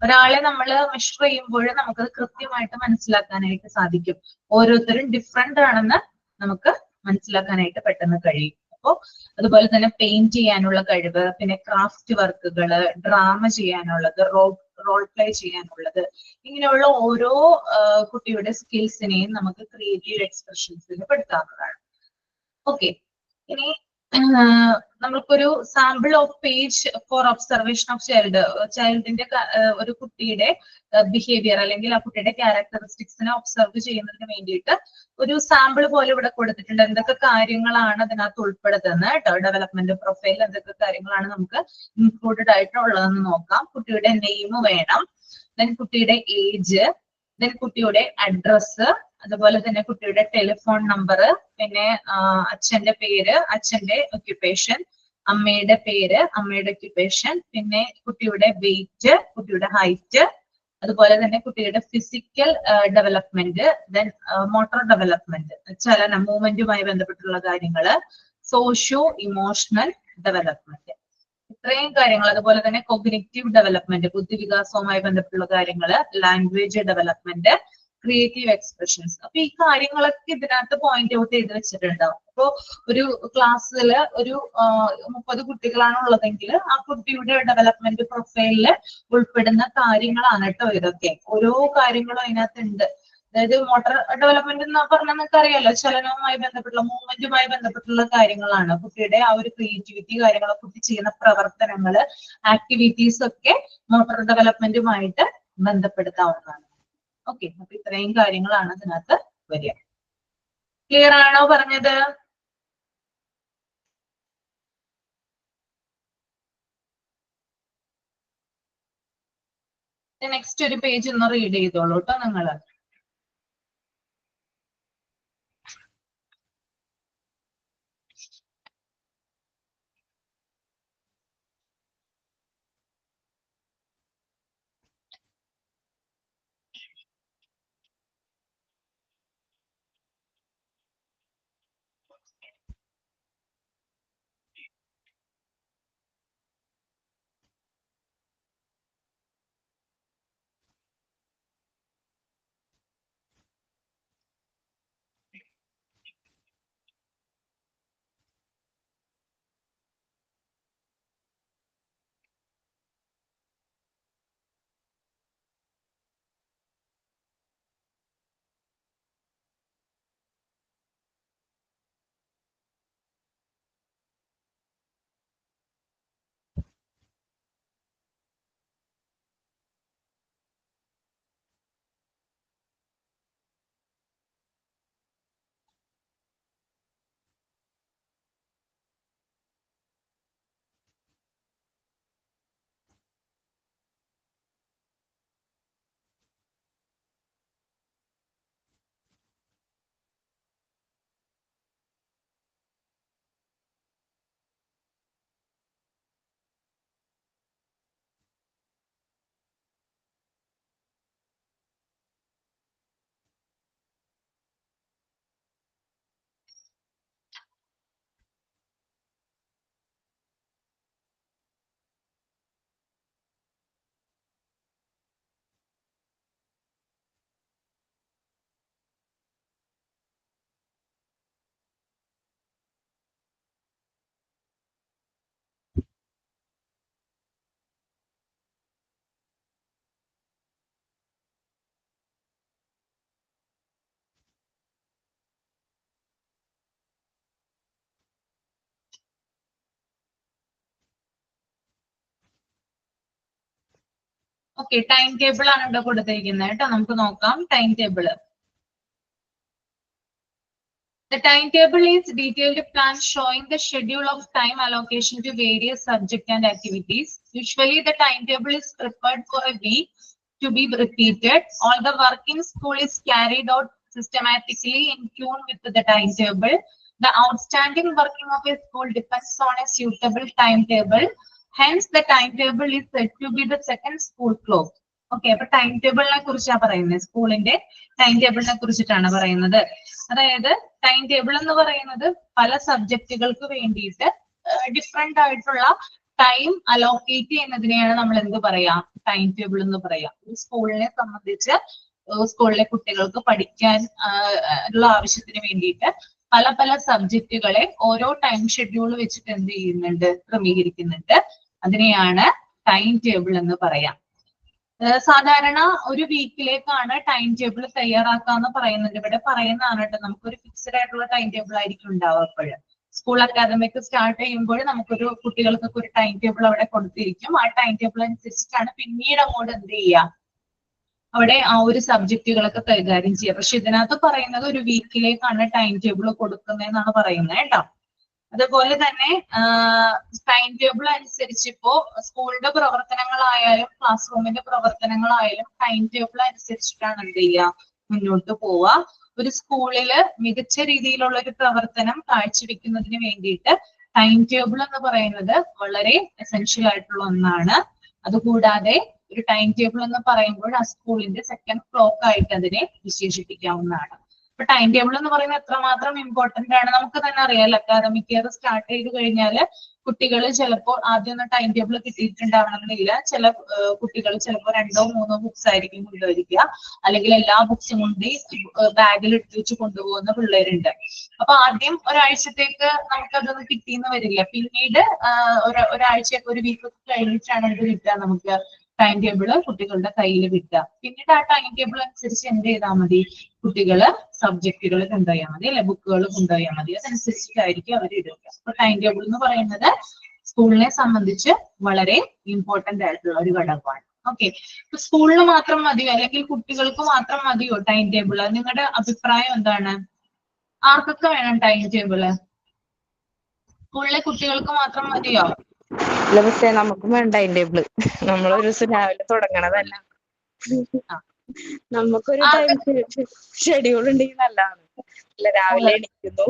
ഒരാളെ നമ്മൾ മെഷർ ചെയ്യുമ്പോൾ നമുക്കത് കൃത്യമായിട്ട് മനസ്സിലാക്കാനായിട്ട് സാധിക്കും. ഓരോരുത്തരും ഡിഫറെന്റ് ആണെന്ന് നമുക്ക് മനസ്സിലാക്കാനായിട്ട് പെട്ടെന്ന് കഴിയും. അപ്പോ അതുപോലെ തന്നെ പെയിന്റ് ചെയ്യാനുള്ള കഴിവ്, പിന്നെ ക്രാഫ്റ്റ് വർക്കുകള്, ഡ്രാമ ചെയ്യാനുള്ളത്, റോൾ പ്ലേ ചെയ്യാനുള്ളത്, ഇങ്ങനെയുള്ള ഓരോ കുട്ടിയുടെ സ്കിൽസിനെയും നമുക്ക് ക്രിയേറ്റീവ് എക്സ്പ്രഷൻസിൽ പെടുത്താവുന്നതാണ്. ഓക്കെ, ഇനി നമ്മൾക്കൊരു sample of page for observation of ചൈൽഡിന്റെ ഒരു കുട്ടിയുടെ ബിഹേവിയർ അല്ലെങ്കിൽ ആ കുട്ടിയുടെ ക്യാരക്ടറിസ്റ്റിക്സിനെ ഒബ്സർവ് ചെയ്യുന്നതിന് വേണ്ടിയിട്ട് ഒരു സാമ്പിൾ പോലെ ഇവിടെ കൊടുത്തിട്ടുണ്ട്. എന്തൊക്കെ കാര്യങ്ങളാണ് അതിനകത്ത് ഉൾപ്പെടുത്തുന്നത് കേട്ടോ. ഡെവലപ്മെന്റ് പ്രൊഫൈൽ എന്തൊക്കെ കാര്യങ്ങളാണ് നമുക്ക് ഇൻക്ലൂഡഡ് ആയിട്ടുള്ളതെന്ന് നോക്കാം. കുട്ടിയുടെ നെയിം വേണം, ദെൻ കുട്ടിയുടെ ഏജ്, ദെൻ കുട്ടിയുടെ അഡ്രസ്സ്, അതുപോലെ തന്നെ കുട്ടിയുടെ ടെലിഫോൺ നമ്പർ, പിന്നെ അച്ഛന്റെ പേര്, അച്ഛന്റെ ഒക്യുപ്പേഷൻ, അമ്മയുടെ പേര്, അമ്മയുടെ ഒക്യുപ്പേഷൻ, പിന്നെ കുട്ടിയുടെ വെയിറ്റ്, കുട്ടിയുടെ ഹൈറ്റ്, അതുപോലെ തന്നെ കുട്ടിയുടെ physical development, then motor development, ചലനം, മൂവ്മെന്റുമായി ബന്ധപ്പെട്ടുള്ള കാര്യങ്ങള്, സോഷ്യോ ഇമോഷണൽ ഡെവലപ്മെന്റ്, ഇത്രയും കാര്യങ്ങൾ. അതുപോലെ തന്നെ കോഗ്നിറ്റീവ് ഡെവലപ്മെന്റ്, ബുദ്ധിവികാസവുമായി ബന്ധപ്പെട്ടുള്ള കാര്യങ്ങള്, ലാംഗ്വേജ് ഡെവലപ്മെന്റ്, ക്രിയേറ്റീവ് എക്സ്പ്രഷൻസ്. അപ്പൊ ഈ കാര്യങ്ങളൊക്കെ ഇതിനകത്ത് പോയിന്റ് ഔട്ട് ചെയ്ത് വെച്ചിട്ടുണ്ടാവും. അപ്പോ ഒരു ക്ലാസ്സില് ഒരു 30 കുട്ടികളാണ് ഉള്ളതെങ്കിൽ ആ കുട്ടിയുടെ ഡെവലപ്മെന്റ് പ്രൊഫൈലില് ഉൾപ്പെടുന്ന കാര്യങ്ങളാണ് കേട്ടോ ഇതൊക്കെ. ഓരോ കാര്യങ്ങളും അതിനകത്ത് ഉണ്ട്. അതായത് മോട്ടോർ ഡെവലപ്മെന്റ് എന്ന് പറഞ്ഞാൽ നിങ്ങൾക്ക് അറിയാലോ, ചലനവുമായി ബന്ധപ്പെട്ടുള്ള, മൂവ്മെന്റുമായി ബന്ധപ്പെട്ടുള്ള കാര്യങ്ങളാണ്. കുട്ടിയുടെ ആ ഒരു ക്രിയേറ്റിവിറ്റി കാര്യങ്ങൾ, കുട്ടി ചെയ്യുന്ന പ്രവർത്തനങ്ങള്, ആക്ടിവിറ്റീസ് ഒക്കെ മോട്ടോർ ഡെവലപ്മെന്റുമായിട്ട് ബന്ധപ്പെടുത്താവുന്നതാണ്. ഓക്കെ, അപ്പൊ ഇത്രയും കാര്യങ്ങളാണ് ഇതിനകത്ത് വരിക. ക്ലിയർ ആണോ പറഞ്ഞത്? നെക്സ്റ്റ് ഒരു പേജ് ഒന്ന് റീഡ് ചെയ്തോളൂ കേട്ടോ നിങ്ങള്. ഓക്കെ, ടൈം ടേബിൾ ആണ് ഇവിടെ കൊടുത്തിരിക്കുന്നത് കേട്ടോ. നമുക്ക് നോക്കാം time table. The timetable is detailed plan showing the schedule of time allocation to various subject and activities. Usually the timetable is prepared for a week to be repeated. All the work in school is carried out systematically in tune with the timetable. The outstanding working of a school depends on a suitable timetable. Hence, the timetable is said to be the second school clock. Okay, അപ്പൊ ടൈം ടേബിളിനെ കുറിച്ചാണ് പറയുന്നത്. സ്കൂളിന്റെ ടൈം ടേബിളിനെ കുറിച്ചിട്ടാണ് പറയുന്നത്. അതായത് ടൈം ടേബിൾ എന്ന് പറയുന്നത് പല സബ്ജക്റ്റുകൾക്ക് വേണ്ടിയിട്ട് ഡിഫറെന്റ് ആയിട്ടുള്ള ടൈം അലോക്കേറ്റ് ചെയ്യുന്നതിനെയാണ് നമ്മൾ എന്ത് പറയാ, ടൈം ടേബിൾ എന്ന് പറയാം. സ്കൂളിനെ സംബന്ധിച്ച് സ്കൂളിലെ കുട്ടികൾക്ക് പഠിക്കാൻ ഉള്ള ആവശ്യത്തിന് വേണ്ടിയിട്ട് പല പല സബ്ജക്റ്റുകളെ ഓരോ ടൈം ഷെഡ്യൂൾ വെച്ചിട്ട് എന്ത് ചെയ്യുന്നുണ്ട്, ക്രമീകരിക്കുന്നുണ്ട്. അതിനെയാണ് ടൈം ടേബിൾ എന്ന് പറയാം. സാധാരണ ഒരു വീക്കിലേക്കാണ് ടൈം ടേബിൾ തയ്യാറാക്കാന്ന് പറയുന്നത്. ഇവിടെ പറയുന്നതാണ് കേട്ടോ, നമുക്കൊരു ഫിക്സഡ് ആയിട്ടുള്ള ടൈം ടേബിൾ ആയിരിക്കും ഉണ്ടാവുക. എപ്പോഴും സ്കൂൾ അക്കാദമിക് സ്റ്റാർട്ട് ചെയ്യുമ്പോൾ നമുക്കൊരു കുട്ടികൾക്കൊക്കെ ഒരു ടൈം ടേബിൾ അവിടെ കൊടുത്തിരിക്കും. ആ ടൈം ടേബിൾ അനുസരിച്ചിട്ടാണ് പിന്നീട് അങ്ങോട്ട് എന്ത് ചെയ്യുക, അവിടെ ആ ഒരു സബ്ജക്റ്റുകളൊക്കെ കൈകാര്യം ചെയ്യുക. പക്ഷെ ഇതിനകത്ത് പറയുന്നത് ഒരു വീക്കിലേക്കാണ് ടൈം ടേബിൾ കൊടുക്കുന്നതെന്നാണ് പറയുന്നത് കേട്ടോ. അതുപോലെ തന്നെ ടൈം ടേബിൾ അനുസരിച്ച് ഇപ്പോ സ്കൂളിന്റെ പ്രവർത്തനങ്ങളായാലും ക്ലാസ് റൂമിന്റെ പ്രവർത്തനങ്ങളായാലും ടൈം ടേബിൾ അനുസരിച്ചിട്ടാണ് എന്ത് ചെയ്യുക, മുന്നോട്ട് പോവുക. ഒരു സ്കൂളില് മികച്ച രീതിയിലുള്ള ഒരു പ്രവർത്തനം കാഴ്ചവെക്കുന്നതിന് വേണ്ടിയിട്ട് ടൈം ടേബിൾ എന്ന് പറയുന്നത് വളരെ എസെൻഷ്യൽ ആയിട്ടുള്ള ഒന്നാണ്. അതുകൂടാതെ ഒരു ടൈം ടേബിൾ എന്ന് പറയുമ്പോൾ ആ സ്കൂളിന്റെ സെക്കൻഡ് ക്ലോക്ക് ആയിട്ട് അതിനെ വിശേഷിപ്പിക്കാവുന്നതാണ്. ഇപ്പൊ ടൈം ടേബിൾ എന്ന് പറയുന്നത് എത്രമാത്രം ഇമ്പോർട്ടന്റ് ആണ് നമുക്ക് തന്നെ അറിയാം. അക്കാദമിക് ഇയർ സ്റ്റാർട്ട് ചെയ്ത് കഴിഞ്ഞാൽ കുട്ടികൾ ചിലപ്പോൾ ആദ്യമൊന്നും ടൈം ടേബിൾ കിട്ടിയിട്ടുണ്ടാവണമെന്നില്ല. ചില കുട്ടികൾ ചിലപ്പോൾ 2 or 3 ബുക്സ് ആയിരിക്കും കൊണ്ടുവരിക, അല്ലെങ്കിൽ എല്ലാ ബുക്സും കൊണ്ട് ബാഗിൽ എടുത്തു വെച്ച് കൊണ്ടുപോകുന്ന പിള്ളേരുണ്ട്. അപ്പൊ ആദ്യം ഒരാഴ്ചത്തേക്ക് നമുക്കതൊന്നും കിട്ടിയെന്ന് വരില്ല. പിന്നീട് ഒരാഴ്ചയൊക്കെ ഒരു വീക്ക് കഴിഞ്ഞിട്ടാണ് ഇത് കിട്ടുക, നമുക്ക് ടൈം ടേബിൾ കുട്ടികളുടെ കയ്യിൽ കിട്ടുക. പിന്നീട് ആ ടൈം ടേബിൾ അനുസരിച്ച് എന്ത് ചെയ്താൽ മതി, കുട്ടികള് സബ്ജക്റ്റുകൾ കൊണ്ടുപോയാൽ മതി, അല്ലെ ബുക്കുകൾ കൊണ്ടുപോയാൽ മതി. അതനുസരിച്ചിട്ടായിരിക്കും അവർ ഇടുക. അപ്പൊ ടൈം ടേബിൾ എന്ന് പറയുന്നത് സ്കൂളിനെ സംബന്ധിച്ച് വളരെ ഇമ്പോർട്ടന്റ് ആയിട്ടുള്ള ഒരു ഘടകമാണ്. ഓക്കെ, ഇപ്പൊ സ്കൂളിന് മാത്രം മതിയോ അല്ലെങ്കിൽ കുട്ടികൾക്ക് മാത്രം മതിയോ ടൈം ടേബിൾ? നിങ്ങളുടെ അഭിപ്രായം എന്താണ്? ആർക്കൊക്കെ വേണം ടൈം ടേബിള്? സ്കൂളിലെ കുട്ടികൾക്ക് മാത്രം മതിയോ? ഇല്ല പക്ഷേ നമുക്കും വേണ്ട ടൈം ടേബിള്. നമ്മളൊരു ദിവസം രാവിലെ തുടങ്ങണതല്ല, നമുക്കൊരു ടൈം ഷെഡ്യൂൾ ഉണ്ടെങ്കിൽ നല്ലതാണ്. അല്ല, രാവിലെ എണീക്കുന്നു,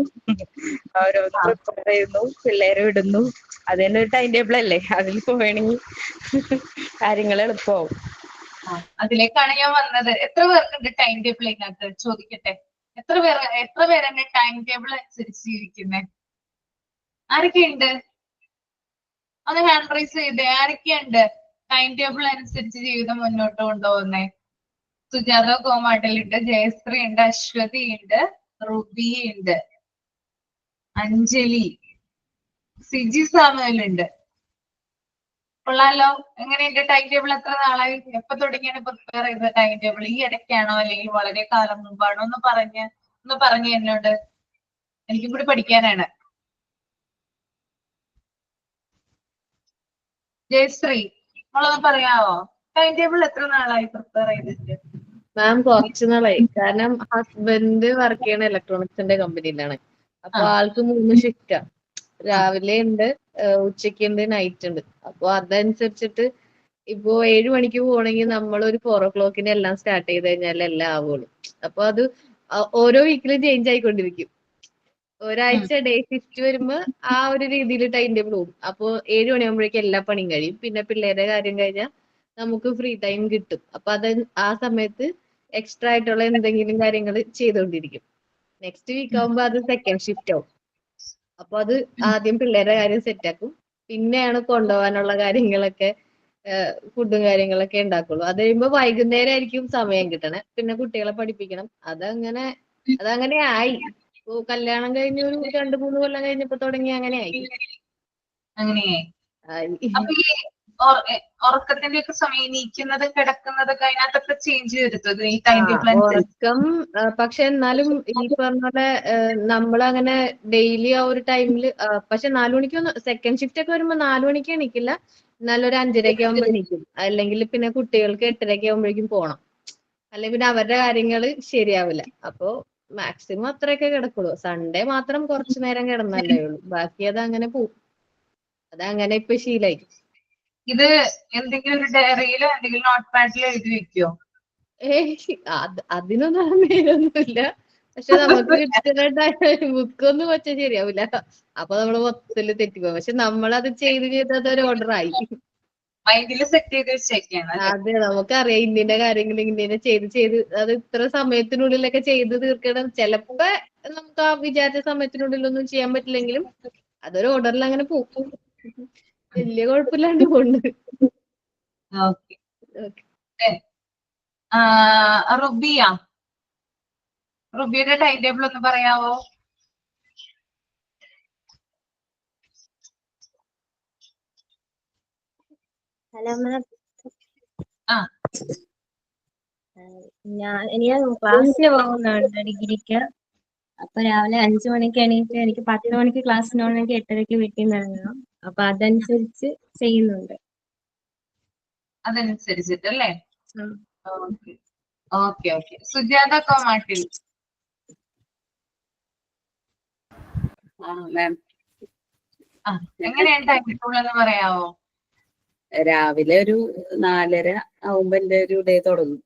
ഓരോന്ന് പ്രിപ്പയർ ചെയ്യുന്നു, പിള്ളേരെ വിടുന്നു, അത് തന്നെ ഒരു ടൈം ടേബിൾ അല്ലേ. അതിൽ പോവുകയാണെങ്കിൽ കാര്യങ്ങൾ എളുപ്പമാവും. അതിലേക്കാണ് ഞാൻ വന്നത്. എത്ര പേർക്കുണ്ട് ടൈം ടേബിൾ ഇതിനകത്ത്? ചോദിക്കട്ടെ, എത്ര പേരാണ് ടൈം ടേബിൾ അനുസരിച്ച് ജീവിക്കുന്നേ? ആരൊക്കെയുണ്ട്? ഒന്ന് ഹാൻഡ് റൈസ് ചെയ്തേ. ആരൊക്കെയുണ്ട് ടൈം ടേബിൾ അനുസരിച്ച് ജീവിതം മുന്നോട്ട് കൊണ്ടുപോകുന്നേ? സുജാത കോമാട്ടലുണ്ട്, ജയശ്രീ ഉണ്ട്, അശ്വതി ഉണ്ട്, റുബി ഉണ്ട്, അഞ്ജലി, സിജി സാമുവൽ ഉണ്ട്. കൊള്ളാലോ. എങ്ങനെയുണ്ട് ടൈം ടേബിൾ? എത്ര നാളായി? എപ്പൊ തുടങ്ങിയാണ് പ്രിപ്പയർ ചെയ്ത ടൈം ടേബിൾ? ഈ ഇടയ്ക്കാണോ അല്ലെങ്കിൽ വളരെ കാലം മുമ്പാണോ? ഒന്ന് പറഞ്ഞു എന്നോട്. എനിക്കും കൂടി പഠിക്കാനാണ്. ജയശ്രീ, നമ്മളൊന്ന് പറയാവോ, ടൈം ടേബിൾ എത്ര നാളായി പ്രിപ്പയർ ചെയ്തിട്ട്? മാം കുറച്ചു നാളായി. കാരണം ഹസ്ബൻഡ് വർക്ക് ചെയ്യണ ഇലക്ട്രോണിക്സിന്റെ കമ്പനിയിലാണ്. അപ്പൊ ആൾക്ക് 3 ഷിഫ്റ്റാ. രാവിലെ ഉണ്ട്, ഉച്ചയ്ക്ക് ഉണ്ട്, നൈറ്റ് ഉണ്ട്. അപ്പൊ അതനുസരിച്ചിട്ട് ഇപ്പൊ 7 മണിക്ക് പോകണമെങ്കിൽ നമ്മൾ ഒരു 4 o'clock എല്ലാം സ്റ്റാർട്ട് ചെയ്ത് കഴിഞ്ഞാൽ എല്ലാം ആവുള്ളൂ. അപ്പൊ അത് ഓരോ വീക്കിലും ചേഞ്ച് ആയിക്കൊണ്ടിരിക്കും. ഒരാഴ്ച ഡേ ഷിഫ്റ്റ് വരുമ്പോ ആ ഒരു രീതിയിൽ ടൈം ടേബിൾ പോകും. അപ്പൊ 7 മണിയാകുമ്പോഴേക്കും എല്ലാ പണിയും കഴിയും. പിന്നെ പിള്ളേരുടെ കാര്യം കഴിഞ്ഞാൽ നമുക്ക് ഫ്രീ ടൈം കിട്ടും. അപ്പൊ അത് ആ സമയത്ത് എക്സ്ട്രാ ആയിട്ടുള്ള എന്തെങ്കിലും കാര്യങ്ങൾ ചെയ്തുകൊണ്ടിരിക്കും. നെക്സ്റ്റ് വീക്ക് ആകുമ്പോ അത് സെക്കൻഡ് ഷിഫ്റ്റ് ആവും. അപ്പൊ അത് ആദ്യം പിള്ളേരുടെ കാര്യം സെറ്റ് ആക്കും, പിന്നെയാണ് കൊണ്ടുപോകാനുള്ള കാര്യങ്ങളൊക്കെ ഫുഡും കാര്യങ്ങളൊക്കെ ഉണ്ടാക്കുള്ളൂ. അത് കഴിയുമ്പോ വൈകുന്നേരം ആയിരിക്കും സമയം കിട്ടണേ. പിന്നെ കുട്ടികളെ പഠിപ്പിക്കണം. അതങ്ങനെ ആയി. ഇപ്പൊ കല്യാണം കഴിഞ്ഞ ഒരു 2-3 കൊല്ലം കഴിഞ്ഞപ്പോ തുടങ്ങി അങ്ങനെ ആയി. അപ്പൊ ഈ ഉറക്കത്തിന്റെ ഒക്കെ സമയം, നീക്കുന്നത് കിടക്കുന്നതൊക്കെ അതിനകത്തൊക്കെ ചേഞ്ച് വരുത്തത് ഈ ടൈം ടേബിൾ അനുസരിച്ച്? ഉറക്കം പക്ഷെ എന്നാലും ഈ പറഞ്ഞ പോലെ നമ്മളങ്ങനെ ഡെയിലി ആ ഒരു ടൈമില് പക്ഷെ 4 മണിക്ക് സെക്കൻഡ് ഷിഫ്റ്റ് ഒക്കെ വരുമ്പോ 4 മണിക്ക് എണീക്കില്ല. എന്നാലും ഒരു 5:30 ആകുമ്പോൾ എണീക്കും. അല്ലെങ്കിൽ പിന്നെ കുട്ടികൾക്ക് 8:30 ആകുമ്പോഴേക്കും പോണം. അല്ലെങ്കിൽ പിന്നെ അവരുടെ കാര്യങ്ങള് ശരിയാവില്ല. അപ്പൊ മാക്സിമം അത്രയൊക്കെ കിടക്കുള്ളൂ. സൺഡേ മാത്രം കുറച്ചു നേരം കിടന്നല്ലേ ഉള്ളൂ. ബാക്കി അത് അങ്ങനെ പോവും. അതങ്ങനെ ഇപ്പൊ ശീലായി. ഇത് എന്തെങ്കിലും ഒരു ഡയറിയിലോ എന്തെങ്കിലും നോട്ട് പാഡിലോ എഴുതി വെക്കോ? അതിനൊന്നും നേരൊന്നുമില്ല. പക്ഷെ നമുക്ക് കിട്ടുന്ന ബുക്കൊന്നും വെച്ചാൽ ശരിയാവില്ല. അപ്പൊ നമ്മള് മൊത്തത്തില് തെറ്റിപ്പോകും. പക്ഷെ നമ്മളത് ചെയ്ത് അതൊരു ഓർഡർ ആയി. മൈൻഡില് സെറ്റ് ചെയ്ത് വെച്ചേക്കാണ്. അതെ, നമുക്കറിയാം ഇന്നിന്റെ കാര്യങ്ങൾ ഇങ്ങനെ ചെയ്ത് അത് ഇത്ര സമയത്തിനുള്ളിലൊക്കെ ചെയ്ത് തീർക്കണം. ചിലപ്പോ നമുക്ക് ആ വിചാരിച്ച സമയത്തിനുള്ളിലൊന്നും ചെയ്യാൻ പറ്റില്ലെങ്കിലും അതൊരു ഓർഡറിൽ അങ്ങനെ പോകും. വലിയ കുഴപ്പമില്ലാണ്ട് പോകുന്നുണ്ട്. റുബിയുടെ ടൈം ടേബിൾ ഒന്ന് പറയാവോ? Hello ma'am. എനിക്ക് ക്ലാസ്സിന് പോകുന്നുണ്ട് ഡിഗ്രിക്ക്. അപ്പൊ രാവിലെ 5 മണിക്ക് എണീറ്റ് എനിക്ക് 10 മണിക്ക് ക്ലാസ്സിനാണെങ്കിൽ 8:30 വീട്ടിൽ നിന്ന് ഇറങ്ങണം. അപ്പൊ അതനുസരിച്ച് ചെയ്യുന്നുണ്ട്. അതനുസരിച്ചിട്ടല്ലേ? ഓക്കെ. സുജാത കോമാട്ടിൽ. എങ്ങനെയാണ് ടൈം ടേബിൾ എന്ന് പറയാവോ? രാവിലെ ഒരു 4:30 ആവുമ്പോ എന്റെ ഒരു ഡേ തുടങ്ങും.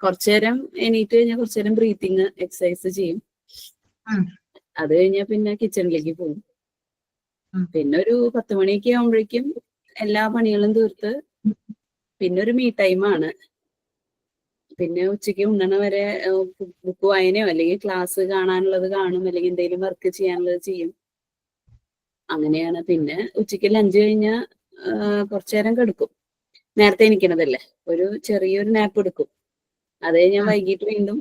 കുറച്ചുനേരം എണീറ്റ് കഴിഞ്ഞാൽ കുറച്ചുനേരം ബ്രീത്തിങ് എക്സസൈസ് ചെയ്യും. അത് കഴിഞ്ഞാൽ പിന്നെ കിച്ചണിലേക്ക് പോകും. പിന്നെ ഒരു 10 മണിയൊക്കെ ആവുമ്പോഴേക്കും എല്ലാ പണികളും തീർത്ത് പിന്നെ ഒരു മീ ടൈമാണ്. പിന്നെ ഉച്ചയ്ക്ക് ഉണ്ണണ വരെ ബുക്ക് വായനയോ അല്ലെങ്കിൽ ക്ലാസ് കാണാനുള്ളത് കാണും, അല്ലെങ്കിൽ എന്തെങ്കിലും വർക്ക് ചെയ്യാനുള്ളത് ചെയ്യും. അങ്ങനെയാണ്. പിന്നെ ഉച്ചയ്ക്ക് ലഞ്ച് കഴിഞ്ഞാൽ കുറച്ചുനേരം കിടക്കും. നേരത്തെ എണീക്കണതല്ലേ, ഒരു ചെറിയൊരു നാപ്പ് എടുക്കും. അത് കഴിഞ്ഞാൽ വൈകിട്ട് വീണ്ടും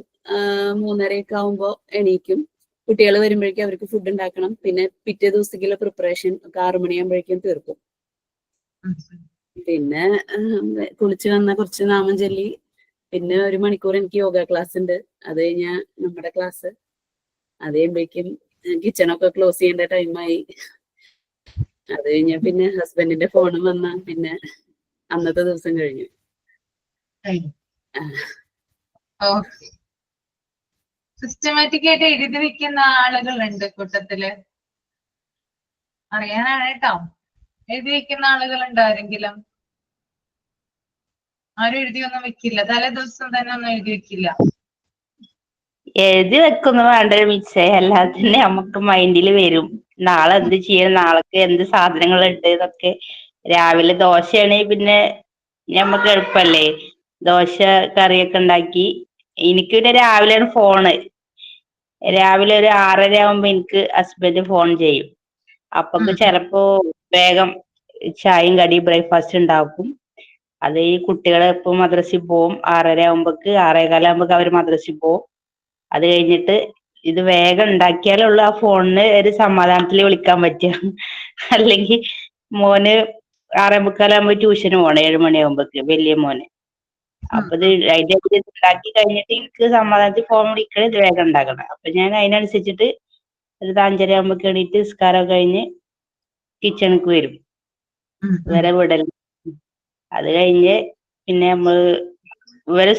3:30 ആവുമ്പോൾ എണീക്കും. കുട്ടികൾ വരുമ്പോഴേക്കും അവർക്ക് ഫുഡ് ഉണ്ടാക്കണം. പിന്നെ പിറ്റേ ദിവസത്തേക്കുള്ള പ്രിപ്പറേഷൻ ഒക്കെ 6 മണിയാകുമ്പോഴേക്കും തീർക്കും. പിന്നെ കുളിച്ച് വന്ന കുറച്ച് നാമം ചൊല്ലി പിന്നെ 1 മണിക്കൂർ എനിക്ക് യോഗ ക്ലാസ് ഉണ്ട്. അത് കഴിഞ്ഞാൽ നമ്മുടെ ക്ലാസ്. അത് കഴിയുമ്പോഴേക്കും കിച്ചണൊക്കെ ക്ലോസ് ചെയ്യേണ്ട ടൈമായി. അത് കഴിഞ്ഞാൽ പിന്നെ ഹസ്ബൻഡിന്റെ ഫോണും വന്ന പിന്നെ അന്നത്തെ ദിവസം കഴിഞ്ഞു. സിസ്റ്റമാറ്റിക് ആയിട്ട് എഴുതി വെക്കുന്ന ആളുകളുണ്ട് കൂട്ടത്തില്. അറിയാനാണ് കേട്ടോ. എഴുതി വെക്കുന്ന ആളുകളുണ്ട് ആരെങ്കിലും? ആരും എഴുതിയൊന്നും വെക്കില്ല. തലേ ദിവസം തന്നെ ഒന്നും എഴുതി വെക്കില്ല. എഴുതി വെക്കൊന്നും വേണ്ട മിസ്സേ, അല്ലാതെ തന്നെ നമുക്ക് മൈൻഡിൽ വരും. നാളെ എന്ത് ചെയ്യണം, നാളേക്ക് എന്ത് സാധനങ്ങൾ ഉണ്ട് എന്നൊക്കെ. രാവിലെ ദോശയാണെങ്കിൽ പിന്നെ ഞമ്മക്ക് എളുപ്പല്ലേ, ദോശ കറിയൊക്കെ ഉണ്ടാക്കി. എനിക്ക് പിന്നെ രാവിലെയാണ് ഫോണ്. രാവിലെ ഒരു 6:30 ആവുമ്പോ എനിക്ക് ഹസ്ബൻഡ് ഫോൺ ചെയ്യും. അപ്പൊക്ക് ചിലപ്പോ വേഗം ചായയും കടി ബ്രേക്ക്ഫാസ്റ്റ് ഉണ്ടാക്കും. അത് ഈ കുട്ടികളെ ഇപ്പൊ മദ്രസിൽ പോവും. 6:30 ആവുമ്പോക്ക് 6:15 ആവുമ്പോക്ക് അവര് മദ്രസിൽ പോവും. അത് കഴിഞ്ഞിട്ട് ഇത് വേഗം ഉണ്ടാക്കിയാലുള്ള ആ ഫോണിന് ഒരു സമാധാനത്തിൽ വിളിക്കാൻ പറ്റുക. അല്ലെങ്കിൽ മോന് 6:45 ആവുമ്പോ ട്യൂഷന് പോണം 7 മണിയാകുമ്പോക്ക്, വലിയ മോന്. അപ്പൊ ഇത് അതിന്റെ ഉണ്ടാക്കി കഴിഞ്ഞിട്ട് എനിക്ക് സമാധാനത്തിൽ ഫോൺ വിളിക്കണ ഇത് വേഗം ഉണ്ടാക്കണം. അപ്പൊ ഞാൻ അതിനനുസരിച്ചിട്ട് ഒരു 5:30 ആവുമ്പോക്ക് എണീറ്റ് നിസ്കാരം കഴിഞ്ഞ് കിച്ചണിക്ക് വരും. ഇവരെ വിടൽ. അത് കഴിഞ്ഞ് പിന്നെ നമ്മള് ഇവരെ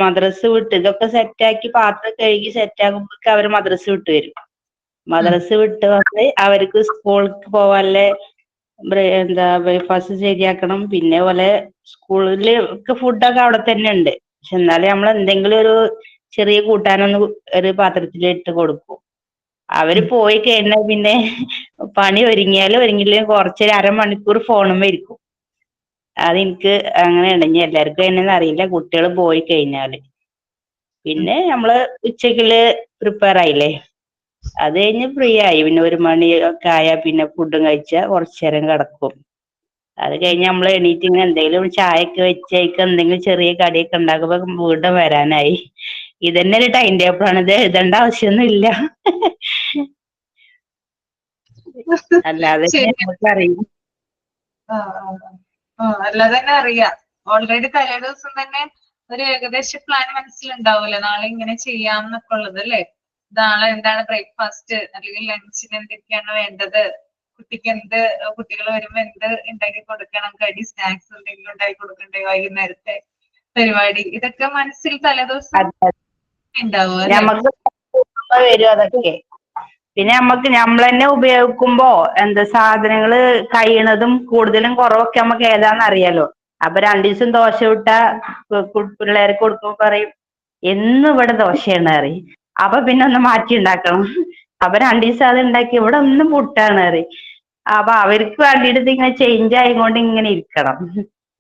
മദ്രസ് വിട്ട് ഇതൊക്കെ സെറ്റാക്കി പാത്രം കഴുകി സെറ്റാക്കുമ്പോഴേക്ക് അവര് മദ്രസ് വിട്ട് വരും. മദ്രസ് വിട്ട് വന്ന് അവർക്ക് സ്കൂൾക്ക് പോവാനുള്ള ബ്രേക്ക്ഫാസ്റ്റ് ശരിയാക്കണം. പിന്നെ പോലെ സ്കൂളില് ഒക്കെ ഫുഡൊക്കെ അവിടെ തന്നെ ഉണ്ട്. പക്ഷെ എന്നാലും നമ്മൾ എന്തെങ്കിലും ഒരു ചെറിയ കൂട്ടാനൊന്ന് ഒരു പാത്രത്തിൽ ഇട്ട് കൊടുക്കും. അവര് പോയി കഴിഞ്ഞാൽ പിന്നെ പണി ഒരുങ്ങിയാലും ഒരുങ്ങില്ലെങ്കിലും കുറച്ചൊരു 1/2 മണിക്കൂർ ഫോണുമ്മേ ഇരിക്കും. അതെനിക്ക് അങ്ങനെയാണ്. ഇനി എല്ലാവർക്കും എന്നെന്ന് അറിയില്ല. കുട്ടികൾ പോയി കഴിഞ്ഞാല് പിന്നെ നമ്മള് ഉച്ചക്കുള്ള പ്രിപ്പയർ ആയില്ലേ, അത് കഴിഞ്ഞ് ഫ്രീ ആയി. പിന്നെ 1 മണി ഒക്കെ ആയാൽ പിന്നെ ഫുഡും കഴിച്ചാൽ കുറച്ചു നേരം കിടക്കും. അത് കഴിഞ്ഞ് നമ്മൾ എണീറ്റ് ഇങ്ങനെ എന്തെങ്കിലും ചായയൊക്കെ വെച്ചേക്ക് എന്തെങ്കിലും ചെറിയ കടിയൊക്കെ ഉണ്ടാക്കുമ്പോ വീണ്ടും വരാനായി. ഇതന്നെ ഒരു ടൈം ടേബിൾ ആണ്. ഇത് എഴുതേണ്ട ആവശ്യമൊന്നും ഇല്ല. അല്ലാതെ നമുക്കറിയാം. അല്ലാതെ തന്നെ അറിയാം. ഓൾറെഡി തലേ ദിവസം തന്നെ ഒരു ഏകദേശ പ്ലാൻ മനസ്സിലുണ്ടാവൂല്ലോ, നാളെ ഇങ്ങനെ ചെയ്യാം എന്നൊക്കെ ഉള്ളത് അല്ലേ? നാളെ എന്താണ് ബ്രേക്ക്ഫാസ്റ്റ് അല്ലെങ്കിൽ ലഞ്ചിന് എന്തൊക്കെയാണ് വേണ്ടത്, കുട്ടിക്ക് എന്ത് കുട്ടികൾ വരുമ്പോ എന്ത് ഉണ്ടാക്കി കൊടുക്കണം, കടി സ്നാക്സ് എന്തെങ്കിലും ഉണ്ടാക്കി കൊടുക്കണ്ടേ, വൈകുന്നേരത്തെ പരിപാടി, ഇതൊക്കെ മനസ്സിൽ തലേദിവസം ഉണ്ടാവും അല്ലെ? നമുക്ക് വരും അതൊക്കെ. പിന്നെ നമുക്ക് നമ്മൾ തന്നെ ഉപയോഗിക്കുമ്പോ സാധനങ്ങള് കഴിയണതും കൂടുതലും കുറവൊക്കെ നമുക്ക് ഏതാന്ന് അറിയാലോ. അപ്പൊ 2 ദിവസം ദോശ വിട്ടാ പിള്ളേർക്ക് കൊടുക്കുമ്പോ പറയും എന്നും ഇവിടെ ദോശയാണ് പറയും. അപ്പൊ പിന്നെ ഒന്ന് മാറ്റി ഉണ്ടാക്കണം. അപ്പൊ 2 ദിവസം അത് ഉണ്ടാക്കി ഇവിടെ ഒന്നും പുട്ടാണ് പറയും. അപ്പൊ അവർക്ക് വേണ്ടിയിട്ട് ഇങ്ങനെ ചേഞ്ച് ആയിക്കൊണ്ട് ഇങ്ങനെ ഇരിക്കണം.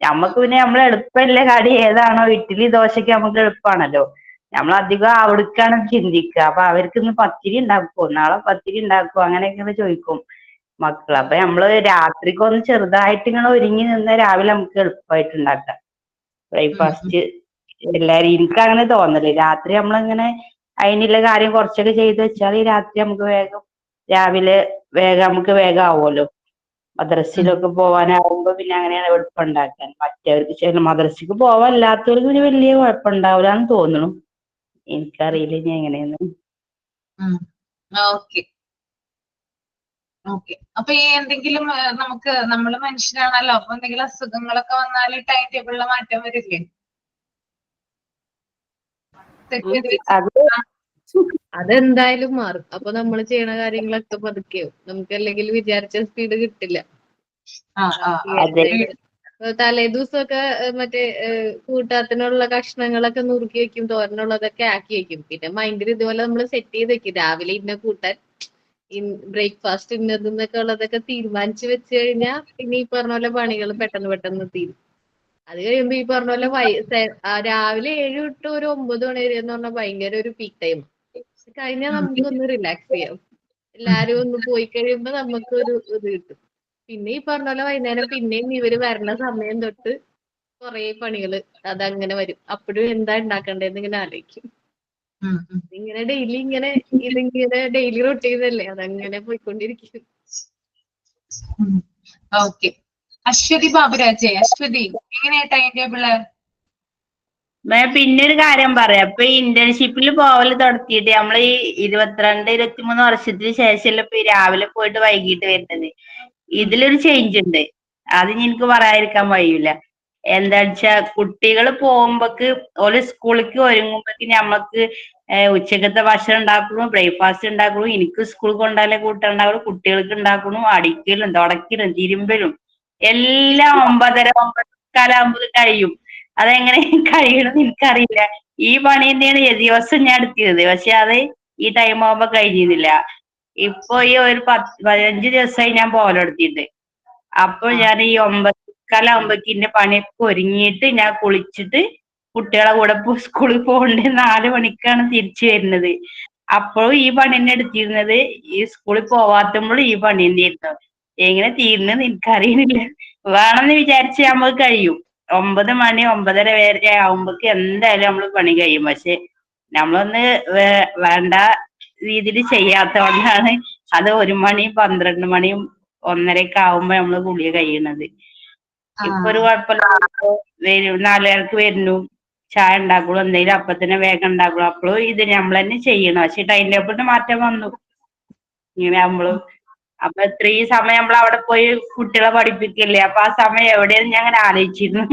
നമുക്ക് പിന്നെ എളുപ്പമുള്ള കടി ഏതാണോ, ഇഡ്ഡലി ദോശക്ക് നമുക്ക് എളുപ്പമാണല്ലോ, നമ്മളധികം അവിടേക്കാണ് ചിന്തിക്കുക. അപ്പൊ അവർക്ക് ഇന്ന് പത്തിരി ഉണ്ടാക്കുമോ, നാളെ പത്തിരി ഉണ്ടാക്കുമോ, അങ്ങനെയൊക്കെ ചോദിക്കും മക്കൾ. അപ്പൊ നമ്മള് രാത്രിക്കൊന്ന് ചെറുതായിട്ട് ഇങ്ങനെ ഒരുങ്ങി നിന്ന് രാവിലെ നമുക്ക് എളുപ്പമായിട്ട് ഉണ്ടാക്കാം ബ്രേക്ക്ഫാസ്റ്റ്. എല്ലാരും എനിക്ക് അങ്ങനെ തോന്നല്, രാത്രി നമ്മളിങ്ങനെ അതിനുള്ള കാര്യം കുറച്ചൊക്കെ ചെയ്ത് വെച്ചാൽ രാത്രി നമുക്ക് രാവിലെ നമുക്ക് വേഗം ആവുമല്ലോ. മദ്രസയിലൊക്കെ പോവാനാവുമ്പോ പിന്നെ അങ്ങനെയാണ് എളുപ്പം ഉണ്ടാക്കാൻ. മറ്റവർക്ക് മദ്രസക്ക് പോവാല്ലാത്തവർക്ക് പിന്നെ വലിയ കുഴപ്പമുണ്ടാവില്ലാന്ന് തോന്നുന്നു. എനിക്കറിയില്ല ഇനി എങ്ങനെയെന്ന്. Okay okay. അപ്പൊ ഈ എന്തെങ്കിലും നമ്മള് മനുഷ്യരാണല്ലോ, അപ്പൊ എന്തെങ്കിലും അസുഖങ്ങളൊക്കെ വന്നാൽ ടൈം ടേബിളിൽ മാറ്റം വരില്ലേ? അതെന്തായാലും മാറും. അപ്പൊ നമ്മൾ ചെയ്യണ കാര്യങ്ങളൊക്കെ പതുക്കെയാവും. നമുക്ക് അല്ലെങ്കിൽ വിചാരിച്ച സ്പീഡ് കിട്ടില്ല. തലേദിവസമൊക്കെ മറ്റേ കൂട്ടാത്തിനുള്ള കഷ്ണങ്ങളൊക്കെ നുറുക്കി വെക്കും, തോരനുള്ളതൊക്കെ ആക്കി വെക്കും. പിന്നെ മൈൻഡിൽ ഇതുപോലെ നമ്മൾ സെറ്റ് ചെയ്ത് വെക്കും, രാവിലെ ഇന്ന കൂട്ടാൻ, ബ്രേക്ക്ഫാസ്റ്റ് ഇന്നതെന്നൊക്കെ ഉള്ളതൊക്കെ തീരുമാനിച്ചു വെച്ച് കഴിഞ്ഞാൽ പിന്നെ ഈ പറഞ്ഞ പോലെ പണികൾ പെട്ടെന്ന് പെട്ടെന്ന് തീരും. അത് കഴിയുമ്പോ ഈ പറഞ്ഞ പോലെ രാവിലെ 7 തൊട്ട് ഒരു 9 മണി വരെ എന്ന് പറഞ്ഞാൽ ഭയങ്കര ഒരു പീക്ക് ടൈം. കഴിഞ്ഞാൽ നമുക്കൊന്ന് റിലാക്സ് ചെയ്യാം. എല്ലാരും ഒന്ന് പോയി കഴിയുമ്പോ നമുക്കൊരു ഇത് കിട്ടും. പിന്നെ ഈ പറഞ്ഞ പോലെ വൈകുന്നേരം പിന്നെയും ഇവര് വരണ സമയം തൊട്ട് കുറെ പണികള് അതങ്ങനെ വരും. അപ്പോഴും എന്താ ഉണ്ടാക്കണ്ടേന്ന് ഇങ്ങനെ ആലോചിക്കും. ഇങ്ങനെ ഇതിങ്ങനെ ഡെയിലി റൊട്ടീൻ അല്ലേ, അതങ്ങനെ പോയിക്കൊണ്ടിരിക്കും. ഓക്കെ. അശ്വതി ബാബുരാജെ, അശ്വതി എങ്ങനെയാ ടൈം ടേബിള്? പിന്നെ ഒരു കാര്യം പറയാം. ഇപ്പൊ ഈ ഇന്റേൺഷിപ്പിൽ പോവല് തുടങ്ങിയിട്ട് നമ്മൾ ഈ 22-23 വർഷത്തിന് ശേഷമല്ല ഇപ്പൊ ഈ രാവിലെ പോയിട്ട് വൈകിട്ട് വരുന്നത്. ഇതിലൊരു ചേഞ്ച് ഉണ്ട്, അത് എനിക്ക് പറയാതിരിക്കാൻ കഴിയൂല. എന്താ വെച്ചാ കുട്ടികൾ പോകുമ്പോക്ക് ഓല് സ്കൂളിലേക്ക് ഒരുങ്ങുമ്പോക്ക് നമ്മക്ക് ഉച്ചക്കത്തെ ഭക്ഷണം ഉണ്ടാക്കണു, ബ്രേക്ക്ഫാസ്റ്റ് ഉണ്ടാക്കണു, എനിക്ക് സ്കൂളിൽ കൊണ്ടാലെ കൂട്ടം ഉണ്ടാക്കണു, കുട്ടികൾക്ക് ഉണ്ടാക്കണു, അടിക്കലും തുടക്കലും തിരുമ്പലും എല്ലാം 9:30-9:45 കഴിയും. അതെങ്ങനെ കഴിയണമെന്ന് എനിക്കറിയില്ല. ഈ പണി തന്നെയാണ് ദിവസം ഞാൻ എടുത്തിരുന്നത്. പക്ഷെ അത് ഈ ടൈം ആവുമ്പോ കഴിഞ്ഞിരുന്നില്ല. ഇപ്പൊ ഈ ഒരു 15 ദിവസമായി ഞാൻ പോലെടുത്തിട്ട്. അപ്പൊ ഞാൻ ഈ 9:45 എന്റെ പണിയൊക്കെ ഒരുങ്ങിയിട്ട് ഞാൻ കുളിച്ചിട്ട് കുട്ടികളെ കൂടെ സ്കൂളിൽ പോകണ്ടേ 4 മണിക്കാണ് തിരിച്ചു വരുന്നത്. അപ്പോഴും ഈ പണി തന്നെ എടുത്തിരുന്നത്. ഈ സ്കൂളിൽ പോവാത്തുമ്പോഴും ഈ പണി തന്നെയായിരുന്നു. എങ്ങനെ തീരുന്നെന്ന് എനിക്കറിയുന്നില്ല. വേണമെന്ന് വിചാരിച്ച് നമുക്ക് കഴിയും. 9 മണി 9:30 വരെ ആവുമ്പോക്ക് എന്തായാലും നമ്മള് പണി കഴിയും. പക്ഷെ നമ്മളൊന്ന് വേണ്ട രീതിയിൽ ചെയ്യാത്തോണ്ടാണ് അത് 1 മണി 12 മണിയും 1:30 ആവുമ്പോ നമ്മള് കുളി കഴിയണത്. ഇപ്പൊ ഒരു കുഴപ്പമില്ല. 4:30 വരുന്നു, ചായ ഉണ്ടാക്കുള്ളൂ, എന്തെങ്കിലും അപ്പൊ തന്നെ വേഗം ഉണ്ടാക്കുള്ളൂ. അപ്പോഴും ഇത് നമ്മൾ തന്നെ ചെയ്യണം. പക്ഷെ ടൈം ടേബിളിന് മാറ്റം വന്നു. ഇങ്ങനെ നമ്മളും അപ്പൊ ഇത്രയും സമയം നമ്മൾ അവിടെ പോയി കുട്ടികളെ പഠിപ്പിക്കില്ലേ, അപ്പൊ ആ സമയം എവിടെയെന്ന് ഞാൻ അങ്ങനെ ആലോചിച്ചിരുന്നു.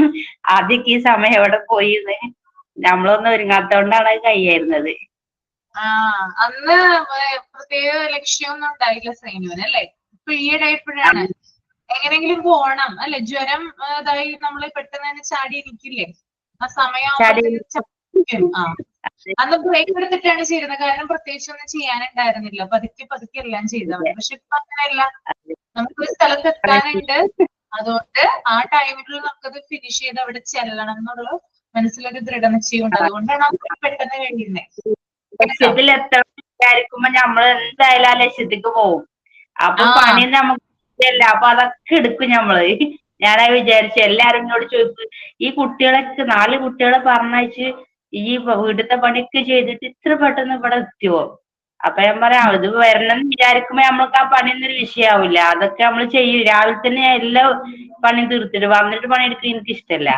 ആദ്യമൊക്കെ ഈ സമയം എവിടെ പോയിന്ന് നമ്മളൊന്നും ഒരുങ്ങാത്തോണ്ടാണ് അത് കഴിയായിരുന്നത്. അന്ന് പ്രത്യേക ലക്ഷ്യമൊന്നും ഉണ്ടായില്ല സൈനുവിന് അല്ലെ? ഇപ്പൊ ഈയിടെപ്പോഴാണ് എങ്ങനെങ്കിലും പോണം അല്ലെ? ജ്വരം ഇതായി നമ്മള് പെട്ടെന്ന് തന്നെ ചാടി ഇരിക്കില്ലേ ആ സമയം? അന്ന് ബ്രേക്ക് എടുത്തിട്ടാണ് ചെയ്യുന്നത്, കാരണം പ്രത്യേകിച്ച് ഒന്നും ചെയ്യാനുണ്ടായിരുന്നില്ല. പതുക്കെ പതുക്കെ എല്ലാം ചെയ്താൽ മതി. പക്ഷെ ഇപ്പൊ അങ്ങനെയല്ല, നമുക്കൊരു സ്ഥലത്ത് എത്താനുണ്ട്, അതുകൊണ്ട് ആ ടൈമിൽ നമുക്കത് ഫിനിഷ് ചെയ്ത് അവിടെ ചെല്ലണം എന്നുള്ള മനസ്സിലൊരു ദൃഢനിശ്ചയം ഉണ്ട്. അതുകൊണ്ടാണ് നമുക്ക് പെട്ടെന്ന് കഴിയുന്നത്. ലക്ഷ്യത്തിൽ എത്തണം വിചാരിക്കുമ്പോ നമ്മൾ എന്തായാലും ആ ലക്ഷ്യത്തേക്ക് പോകും. അപ്പൊ പണി നമുക്ക് ഇല്ല. അപ്പൊ അതൊക്കെ എടുക്കും നമ്മള്. ഞാനാ വിചാരിച്ചു, എല്ലാരും എന്നോട് ചോദിച്ചു ഈ കുട്ടികളൊക്കെ 4 കുട്ടികളെ പറഞ്ഞയച്ച് ഈ വീട്ടിലത്തെ പണിയൊക്കെ ചെയ്തിട്ട് ഇത്ര പെട്ടെന്ന് ഇവിടെ എത്തിയോ? അപ്പൊ ഞാൻ പറയാം, അത് വരണം എന്ന് വിചാരിക്കുമ്പോ നമ്മൾക്ക് ആ പണിയൊന്നും ഒരു വിഷയാവില്ല. അതൊക്കെ നമ്മൾ ചെയ്യും. രാവിലെ തന്നെ എല്ലാ പണിയും തീർത്തിട്ട് വന്നിട്ട് പണിയെടുക്കാൻ എനിക്ക് ഇഷ്ടമല്ല.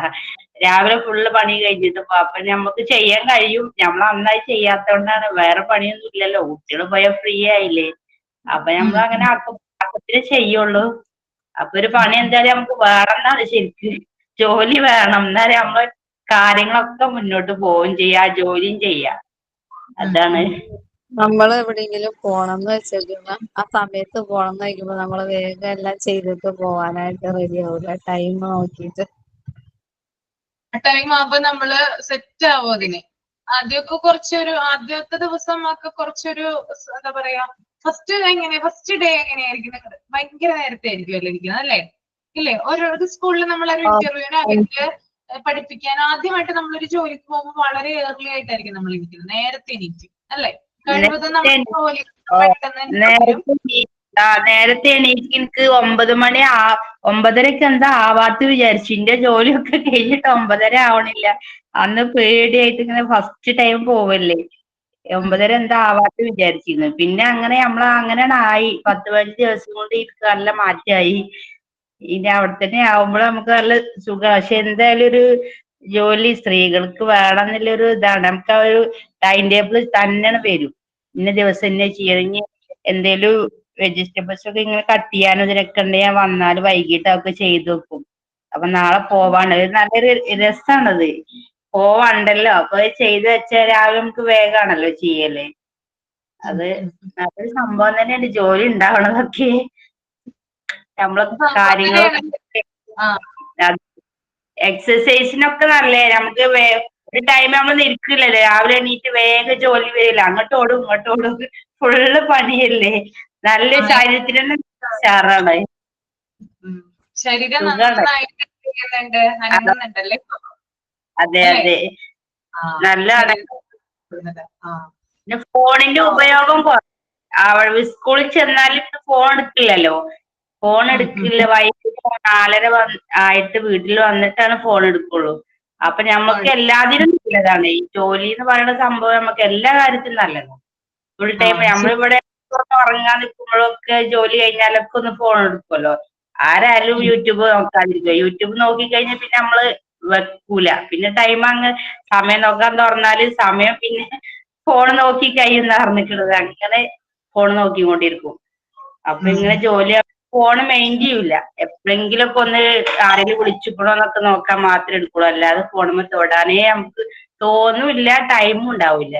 രാവിലെ ഫുള്ള് പണി കഴിഞ്ഞിട്ട് അപ്പൊ നമുക്ക് ചെയ്യാൻ കഴിയും. നമ്മൾ നന്നായി ചെയ്യാത്തോണ്ടാണ്. വേറെ പണിയൊന്നും ഇല്ലല്ലോ, കുട്ടികൾ പോയാൽ ഫ്രീ ആയില്ലേ. അപ്പൊ നമ്മൾ അങ്ങനെ ആക്കും. ആവശ്യത്തിന് ചെയ്യുള്ളൂ. അപ്പൊ ഒരു പണി എന്തായാലും നമുക്ക് വേണമെന്നാണ് ശരിക്ക്. ജോലി വേണം, എന്നാലേ നമ്മള് കാര്യങ്ങളൊക്കെ മുന്നോട്ട് പോവുകയും ചെയ്യാ, ജോലിയും ചെയ്യാം. അതാണ്. നമ്മൾ എവിടെയെങ്കിലും പോണം എന്ന് വെച്ചിട്ടുണ്ടെങ്കിൽ ആ സമയത്ത് പോണം എന്ന് വയ്ക്കുമ്പോ നമ്മള് വേഗം എല്ലാം ചെയ്തിട്ട് പോവാനായിട്ട് റെഡി ആവൂല, ടൈം നോക്കിയിട്ട്. ടൈം ആകുമ്പോ നമ്മള് സെറ്റ് ആവും അതിന്. ആദ്യമൊക്കെ ആദ്യത്തെ ദിവസം ഒക്കെ കുറച്ചൊരു എന്താ പറയാ, ഫസ്റ്റ് ഡേ എങ്ങനെയായിരിക്കും നിങ്ങളുടെ? ഭയങ്കര നേരത്തെ ആയിരിക്കും അല്ലേ ഇരിക്കുന്നത് അല്ലേ? ഇല്ലേ? ഒരു സ്കൂളിൽ നമ്മളൊരു ഇന്റർവ്യൂവിന് അല്ലെങ്കിൽ പഠിപ്പിക്കാൻ ആദ്യമായിട്ട് നമ്മളൊരു ജോലിക്ക് പോകുമ്പോൾ വളരെ ഏർലി ആയിട്ടായിരിക്കും നമ്മൾ ഇരിക്കുന്നത്, നേരത്തെ എണീക്കും അല്ലേ? കഴിവതും നമ്മൾ ജോലി നേരത്തെ എണീറ്റ് എനിക്ക് 9 മണി 9:30 എന്താ ആവാത്ത വിചാരിച്ചു. എന്റെ ജോലിയൊക്കെ കഴിഞ്ഞിട്ട് 9:30 ആവണില്ല. അന്ന് പേടിയായിട്ട് ഇങ്ങനെ ഫസ്റ്റ് ടൈം പോവല്ലേ, 9:30 എന്താ ആവാത്ത വിചാരിച്ചിരുന്നു. പിന്നെ അങ്ങനെ അങ്ങനെയാണ് ആയി. 10-15 ദിവസം കൊണ്ട് എനിക്ക് നല്ല മാറ്റമായി. ഇനി അവിടെ തന്നെ ആവുമ്പോൾ നമുക്ക് നല്ല സുഖം. പക്ഷെ എന്തായാലും ഒരു ജോലി സ്ത്രീകൾക്ക് വേണം എന്നുള്ളൊരു ഇതാണ്. നമുക്ക് ആ ഒരു ടൈം ടേബിൾ തന്നെയാണ് വരും. ഇന്ന ദിവസം ഇന്നെ ചെയ്യണമെങ്കിൽ എന്തേലും വെജിറ്റബിൾസ് ഒക്കെ ഇങ്ങനെ കട്ട് ചെയ്യാനോ ഇതിനൊക്കെ ഉണ്ടെങ്കിൽ ഞാൻ വന്നാൽ വൈകിട്ട് അതൊക്കെ ചെയ്തു വെക്കും. അപ്പൊ നാളെ പോവാണ്ട് നല്ലൊരു രസാണത്. പോവണ്ടല്ലോ, അപ്പൊ ചെയ്ത് വെച്ചാൽ രാവിലെ നമുക്ക് വേഗമാണല്ലോ ചെയ്യല്. അത് നല്ലൊരു സംഭവം തന്നെയാണ് ജോലി ഉണ്ടാവണതൊക്കെ. നമ്മളെ കാര്യങ്ങളൊക്കെ എക്സസൈസിനൊക്കെ നല്ലേ. നമുക്ക് ഒരു ടൈം നമ്മൾ നിൽക്കില്ലല്ലോ, രാവിലെ എണീറ്റ് വേഗം ജോലി വരില്ല, അങ്ങോട്ടോടും ഇങ്ങോട്ടോടും ഫുള്ള് പണിയല്ലേ. നല്ല ശരീരത്തിന് തന്നെ ഉഷാറാണ്. ശരീരം നന്നായിട്ട് അനങ്ങുന്നുണ്ടല്ലേ? അതെ അതെ, നല്ലതാണ്. പിന്നെ ഫോണിന്റെ ഉപയോഗം സ്കൂളിൽ ചെന്നാലും ഫോൺ എടുക്കില്ലല്ലോ. ഫോൺ എടുക്കില്ല, വൈകിട്ട് 4:30 ആയിട്ട് വീട്ടിൽ വന്നിട്ടാണ് ഫോൺ എടുക്കുള്ളൂ. അപ്പൊ ഞമ്മക്ക് എല്ലാത്തിനും നല്ലതാണ് ഈ ജോലി എന്ന് പറയുന്ന സംഭവം. നമുക്ക് എല്ലാ കാര്യത്തിനും നല്ലതാണ്. ഫുൾ ടൈം നമ്മളിവിടെ ഉറങ്ങാൻ നിൽക്കുമ്പോഴൊക്കെ ജോലി കഴിഞ്ഞാലൊക്കെ ഒന്ന് ഫോൺ എടുക്കുമല്ലോ. ആരായാലും യൂട്യൂബ് നോക്കാതിരിക്കുക. യൂട്യൂബ് നോക്കിക്കഴിഞ്ഞാൽ പിന്നെ നമ്മള് വെക്കൂല. പിന്നെ ടൈം സമയം നോക്കാൻ തുറന്നാല് സമയം പിന്നെ ഫോൺ നോക്കി കഴിയുന്ന അറിഞ്ഞിട്ടുള്ളത്. അങ്ങനെ ഫോൺ നോക്കിക്കൊണ്ടിരിക്കും. അപ്പൊ ഇങ്ങനെ ജോലി ഫോണ് മൈൻഡ് ചെയ്യൂല. എപ്പോഴെങ്കിലും ഒക്കെ ഒന്ന് ആരെങ്കിലും വിളിച്ചിക്കണോ എന്നൊക്കെ നോക്കാൻ മാത്രമേ എടുക്കുള്ളൂ. അല്ലാതെ ഫോണുമ്മ തൊടാനേ നമുക്ക് തോന്നൂല്ല, ടൈമും ഉണ്ടാവില്ല.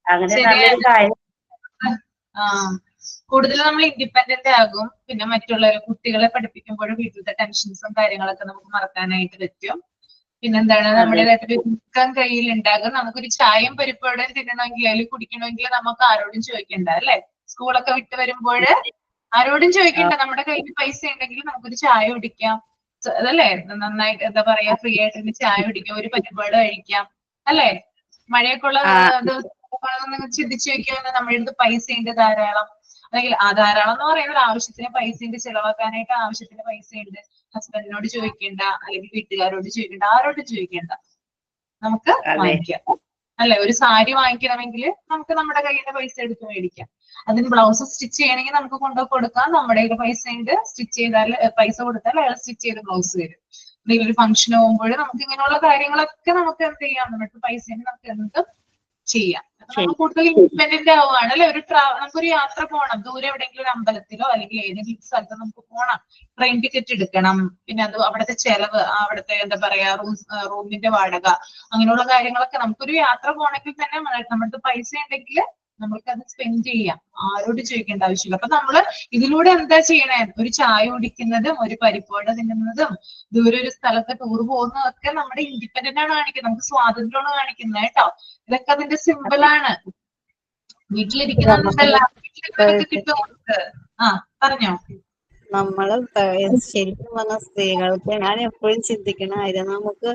അങ്ങനെ നല്ലൊരു കാര്യം. കൂടുതൽ നമ്മൾ ഇൻഡിപെൻഡന്റ് ആകും. പിന്നെ മറ്റുള്ളവരെ കുട്ടികളെ പഠിപ്പിക്കുമ്പോഴും വീട്ടിലത്തെ ടെൻഷൻസും കാര്യങ്ങളൊക്കെ നമുക്ക് മറക്കാനായിട്ട് പറ്റും. പിന്നെന്താണ്, നമ്മുടേതായിട്ടൊരു ഇൻകം കയ്യിൽ ഉണ്ടാകും. നമുക്കൊരു ചായയും പരിപ്പോടെ തിന്നണമെങ്കിൽ അല്ലെങ്കിൽ കുടിക്കണമെങ്കിൽ നമുക്ക് ആരോടും ചോദിക്കണ്ട അല്ലെ? സ്കൂളൊക്കെ വിട്ട് വരുമ്പോൾ ആരോടും ചോദിക്കണ്ട, നമ്മുടെ കയ്യിൽ പൈസ ഉണ്ടെങ്കിൽ നമുക്കൊരു ചായ കുടിക്കാം അതല്ലേ? നന്നായിട്ട് എന്താ പറയാ, ഫ്രീ ആയിട്ട് ചായ കുടിക്കാം, ഒരു പരിപാടി കഴിക്കാം അല്ലെ? മഴയൊക്കെ ഉള്ള ദിവസം ചിന്തിച്ചു വെക്കുമെന്ന് നമ്മുടെ അടുത്ത് പൈസ ഉണ്ട് ധാരാളം. അല്ലെങ്കിൽ ധാരാളം എന്ന് പറയുന്നത് ആവശ്യത്തിന് പൈസ ഉണ്ട്, ചെലവാക്കാനായിട്ട് ആവശ്യത്തിന് പൈസ ഉണ്ട്. ഹസ്ബൻഡിനോട് ചോദിക്കേണ്ട, അല്ലെങ്കിൽ വീട്ടുകാരോട് ചോദിക്കേണ്ട, ആരോടും ചോദിക്കേണ്ട, നമുക്ക് വാങ്ങിക്കാം അല്ലെ? ഒരു സാരി വാങ്ങിക്കണമെങ്കിൽ നമുക്ക് നമ്മുടെ കയ്യിൽ നിന്ന് പൈസ എടുത്ത് മേടിക്കാം. അതിന് ബ്ലൗസ് സ്റ്റിച്ച് ചെയ്യണമെങ്കിൽ നമുക്ക് കൊണ്ടുപോയി കൊടുക്കാം, നമ്മുടെ കയ്യിൽ പൈസ ഉണ്ട്. സ്റ്റിച്ച് ചെയ്താൽ പൈസ കൊടുത്താൽ അയാൾ സ്റ്റിച്ച് ചെയ്ത് ബ്ലൗസ് തരും. എന്തെങ്കിലും ഒരു ഫംഗ്ഷൻ പോകുമ്പോൾ നമുക്ക് ഇങ്ങനെയുള്ള കാര്യങ്ങളൊക്കെ നമുക്ക് എന്ത് ചെയ്യാം, നമുക്ക് പൈസ നമുക്ക് എന്തും ചെയ്യാം. നമ്മൾ കൂടുതൽ ഇൻഡിപെൻഡന്റ് ആവുകയാണ് അല്ലെ? നമുക്കൊരു യാത്ര പോകണം, ദൂരെ എവിടെയെങ്കിലും ഒരു അമ്പലത്തിലോ അല്ലെങ്കിൽ ഏതെങ്കിലും സ്ഥലത്തോ നമുക്ക് പോകണം, ട്രെയിൻ ടിക്കറ്റ് എടുക്കണം. പിന്നെ അത് അവിടുത്തെ ചെലവ്, അവിടുത്തെ എന്താ പറയാ റൂമിന്റെ വാടക, അങ്ങനെയുള്ള കാര്യങ്ങളൊക്കെ. നമുക്കൊരു യാത്ര പോകണമെങ്കിൽ തന്നെ നമ്മുടെ പൈസ ഉണ്ടെങ്കിൽ നമ്മൾക്ക് അത് സ്പെൻഡ് ചെയ്യാം, ആരോട് ചോദിക്കേണ്ട ആവശ്യമില്ല. അപ്പൊ നമ്മള് ഇതിലൂടെ എന്താ ചെയ്യണേ, ഒരു ചായ കുടിക്കുന്നതും ഒരു പരിപ്പോട തിന്നുന്നതും ദൂരെ ഒരു സ്ഥലത്ത് ടൂർ പോകുന്നതൊക്കെ നമ്മുടെ ഇൻഡിപെൻഡന്റ് ആണ് കാണിക്കുന്നത്, നമുക്ക് സ്വാതന്ത്ര്യമാണ് കാണിക്കുന്നത് കേട്ടോ. ഇതൊക്കെ അതിന്റെ സിമ്പിളാണ്. വീട്ടിലിരിക്കുന്നതല്ല, വീട്ടിലിരിക്കുന്നതൊക്കെ കിട്ടും നമുക്ക്. പറഞ്ഞോ. നമ്മള് ശരിക്കും പറഞ്ഞ സ്ത്രീകൾക്ക് ഞാൻ എപ്പോഴും ചിന്തിക്കണ കാര്യം, നമുക്ക്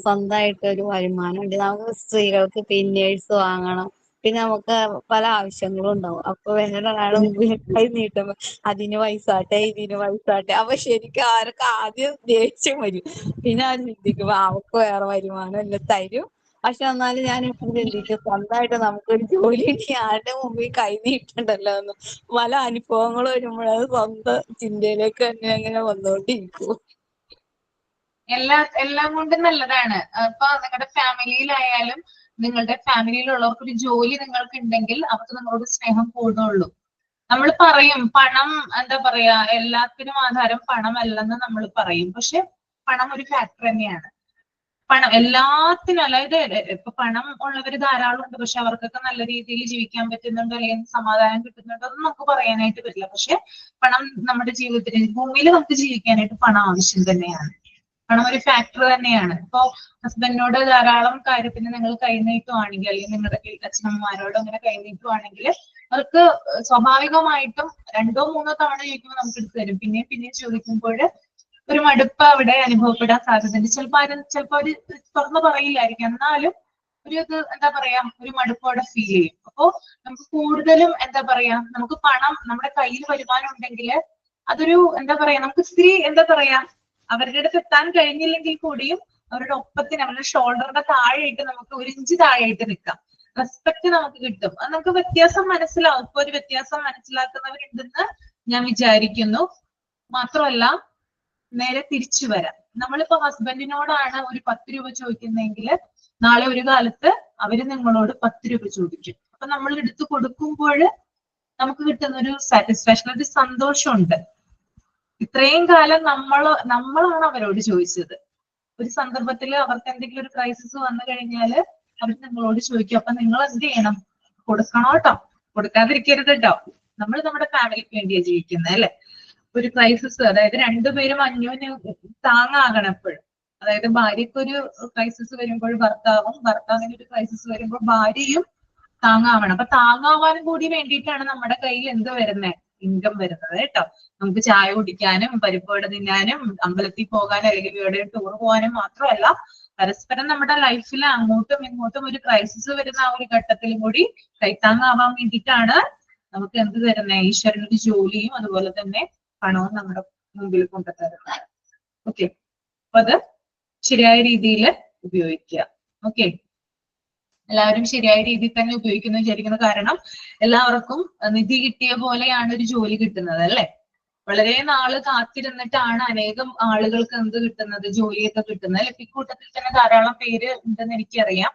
സ്വന്തമായിട്ട് ഒരു വരുമാനം ഉണ്ട്. നമുക്ക് സ്ത്രീകൾക്ക് പിന്നേഴ്സ് വാങ്ങണം, പിന്നെ നമുക്ക് പല ആവശ്യങ്ങളും ഉണ്ടാവും. അപ്പൊ വേറൊരാളെ മുമ്പിൽ കൈ നീട്ടുമ്പോ അതിന് പൈസാട്ടെ ഇതിന് പൈസാട്ടെ, അപ്പൊ ശരിക്കും ആരൊക്കെ ആദ്യം ദേഷ്യം വരും. പിന്നെ അവർ ചിന്തിക്കുമ്പോ അവർക്ക് വേറെ വരുമാനം എല്ലാം തരും. പക്ഷെ എന്നാലും ഞാൻ എപ്പോഴും ചിന്തിക്കും, സ്വന്തമായിട്ട് നമുക്കൊരു ജോലി കിട്ടി ആരുടെ മുമ്പിൽ കൈ നീട്ടണ്ടല്ലോ എന്ന്. പല അനുഭവങ്ങൾ വരുമ്പോഴത് സ്വന്തം ചിന്തയിലേക്ക് തന്നെ അങ്ങനെ വന്നുകൊണ്ടിരിക്കും. എല്ലാം കൊണ്ടും നല്ലതാണ്. ഇപ്പൊ നിങ്ങളുടെ ഫാമിലിയിലായാലും നിങ്ങളുടെ ഫാമിലിയിലുള്ളവർക്ക് ഒരു ജോലി നിങ്ങൾക്ക് ഉണ്ടെങ്കിൽ അവർക്ക് നിങ്ങളോട് സ്നേഹം കൂടുള്ളൂ. നമ്മൾ പറയും പണം എന്താ പറയാ എല്ലാത്തിനും ആധാരം പണമല്ലെന്ന് നമ്മൾ പറയും. പക്ഷെ പണം ഒരു ഫാക്ടർ തന്നെയാണ്. പണം എല്ലാത്തിനും, അതായത് ഇപ്പൊ പണം ഉള്ളവര് ധാരാളം ഉണ്ട്, പക്ഷെ അവർക്കൊക്കെ നല്ല രീതിയിൽ ജീവിക്കാൻ പറ്റുന്നുണ്ടോ അല്ലെങ്കിൽ സമാധാനം കിട്ടുന്നുണ്ടോ എന്ന് നമുക്ക് പറയാനായിട്ട് പറ്റില്ല. പക്ഷെ പണം നമ്മുടെ ജീവിതത്തിൽ, ഭൂമിയിൽ നമുക്ക് ജീവിക്കാനായിട്ട് പണം ആവശ്യം തന്നെയാണ്. പണം ഒരു ഫാക്ടർ തന്നെയാണ്. ഇപ്പൊ ഹസ്ബൻഡിനോട് ധാരാളം കാര്യത്തിന് നിങ്ങൾ കൈനീട്ടുവാണെങ്കിൽ, അല്ലെങ്കിൽ നിങ്ങളുടെ അച്ഛനമ്മമാരോട് അങ്ങനെ കൈനീട്ടുവാണെങ്കിൽ അവർക്ക് സ്വാഭാവികമായിട്ടും 2 or 3 തവണ ചോദിക്കുമ്പോൾ നമുക്ക് എടുത്തു തരും. പിന്നെയും ചോദിക്കുമ്പോൾ ഒരു മടുപ്പ് അവിടെ അനുഭവപ്പെടാൻ സാധ്യതയുണ്ട്. ചിലപ്പോ അവര് തുറന്നു പറയില്ലായിരിക്കും, എന്നാലും ഒരു ഇത് എന്താ പറയാ ഒരു മടുപ്പ് അവിടെ ഫീൽ ചെയ്യും. അപ്പോ നമുക്ക് കൂടുതലും എന്താ പറയാ നമുക്ക് പണം നമ്മുടെ കയ്യിൽ വരുമാനം ഉണ്ടെങ്കിൽ അതൊരു എന്താ പറയാ നമുക്ക് ഇത്തിരി എന്താ പറയാ അവരുടെ അടുത്ത് എത്താൻ കഴിഞ്ഞില്ലെങ്കിൽ കൂടിയും അവരുടെ ഒപ്പത്തിന് അവരുടെ ഷോൾഡറിന്റെ താഴെയിട്ട് നമുക്ക് 1 ഇഞ്ച് താഴെയിട്ട് നിൽക്കാം. റെസ്പെക്ട് നമുക്ക് കിട്ടും. അത് നമുക്ക് വ്യത്യാസം മനസ്സിലാവും. ഇപ്പൊ ഒരു വ്യത്യാസം മനസ്സിലാക്കുന്നവരുണ്ടെന്ന് ഞാൻ വിചാരിക്കുന്നു. മാത്രമല്ല നേരെ തിരിച്ചു വരാം. നമ്മളിപ്പോ ഹസ്ബൻഡിനോടാണ് ഒരു 10 രൂപ ചോദിക്കുന്നതെങ്കിൽ നാളെ ഒരു കാലത്ത് അവര് നിങ്ങളോട് 10 രൂപ ചോദിക്കും. അപ്പൊ നമ്മൾ എടുത്ത് കൊടുക്കുമ്പോൾ നമുക്ക് കിട്ടുന്ന ഒരു സാറ്റിസ്ഫാക്ഷൻ, ഒരു സന്തോഷമുണ്ട്. ഇത്രയും കാലം നമ്മളാണ് അവരോട് ചോദിച്ചത്. ഒരു സന്ദർഭത്തിൽ അവർക്ക് എന്തെങ്കിലും ഒരു ക്രൈസിസ് വന്നു കഴിഞ്ഞാല് അവർ നിങ്ങളോട് ചോദിക്കും. അപ്പൊ നിങ്ങൾ എന്ത് ചെയ്യണം? കൊടുക്കണോ കേട്ടോ, കൊടുക്കാതിരിക്കരുത് കേട്ടോ. നമ്മൾ നമ്മുടെ ഫാമിലിക്ക് വേണ്ടിയാണ് ജീവിക്കുന്നത് അല്ലെ. ഒരു ക്രൈസിസ്, അതായത് 2 പേരും അന്യോന്യം താങ്ങാകണം എപ്പോഴും. അതായത് ഭാര്യക്കൊരു ക്രൈസിസ് വരുമ്പോൾ ഭർത്താവിന് ഒരു ക്രൈസിസ് വരുമ്പോൾ ഭാര്യയും താങ്ങാവണം. അപ്പൊ താങ്ങാവാനും കൂടി വേണ്ടിയിട്ടാണ് നമ്മുടെ കയ്യിൽ എന്ത് വരുന്നത്, ഇൻകം വരുന്നത് കേട്ടോ. നമുക്ക് ചായ കുടിക്കാനും പരിപ്പുവട തിന്നാനും അമ്പലത്തിൽ പോകാനും അല്ലെങ്കിൽ ഇവിടെ ടൂർ പോകാനും മാത്രമല്ല, പരസ്പരം നമ്മുടെ ലൈഫിൽ അങ്ങോട്ടും ഇങ്ങോട്ടും ഒരു ക്രൈസിസ് വരുന്ന ആ ഒരു ഘട്ടത്തിലും കൂടി കൈത്താങ്ങാവാൻ വേണ്ടിയിട്ടാണ് നമുക്ക് എന്ത് തരുന്നത്, ഈശ്വരനൊരു ജോലിയും അതുപോലെ തന്നെ പണവും നമ്മുടെ മുമ്പിൽ കൊണ്ടുതരുന്നത്. ഓക്കെ, അപ്പൊ അത് ശരിയായ രീതിയിൽ ഉപയോഗിക്കുക. ഓക്കെ, എല്ലാവരും ശരിയായ രീതിയിൽ തന്നെ ഉപയോഗിക്കുന്നു വിചാരിക്കുന്നു. കാരണം എല്ലാവർക്കും നിധി കിട്ടിയ പോലെയാണ് ഒരു ജോലി കിട്ടുന്നത് അല്ലെ. വളരെ നാള് കാത്തിരുന്നിട്ടാണ് അനേകം ആളുകൾക്ക് എന്ത് കിട്ടുന്നത്, ജോലിയൊക്കെ കിട്ടുന്നത് അല്ലെ. ഇക്കൂട്ടത്തിൽ തന്നെ ധാരാളം പേര് ഉണ്ടെന്ന് എനിക്കറിയാം.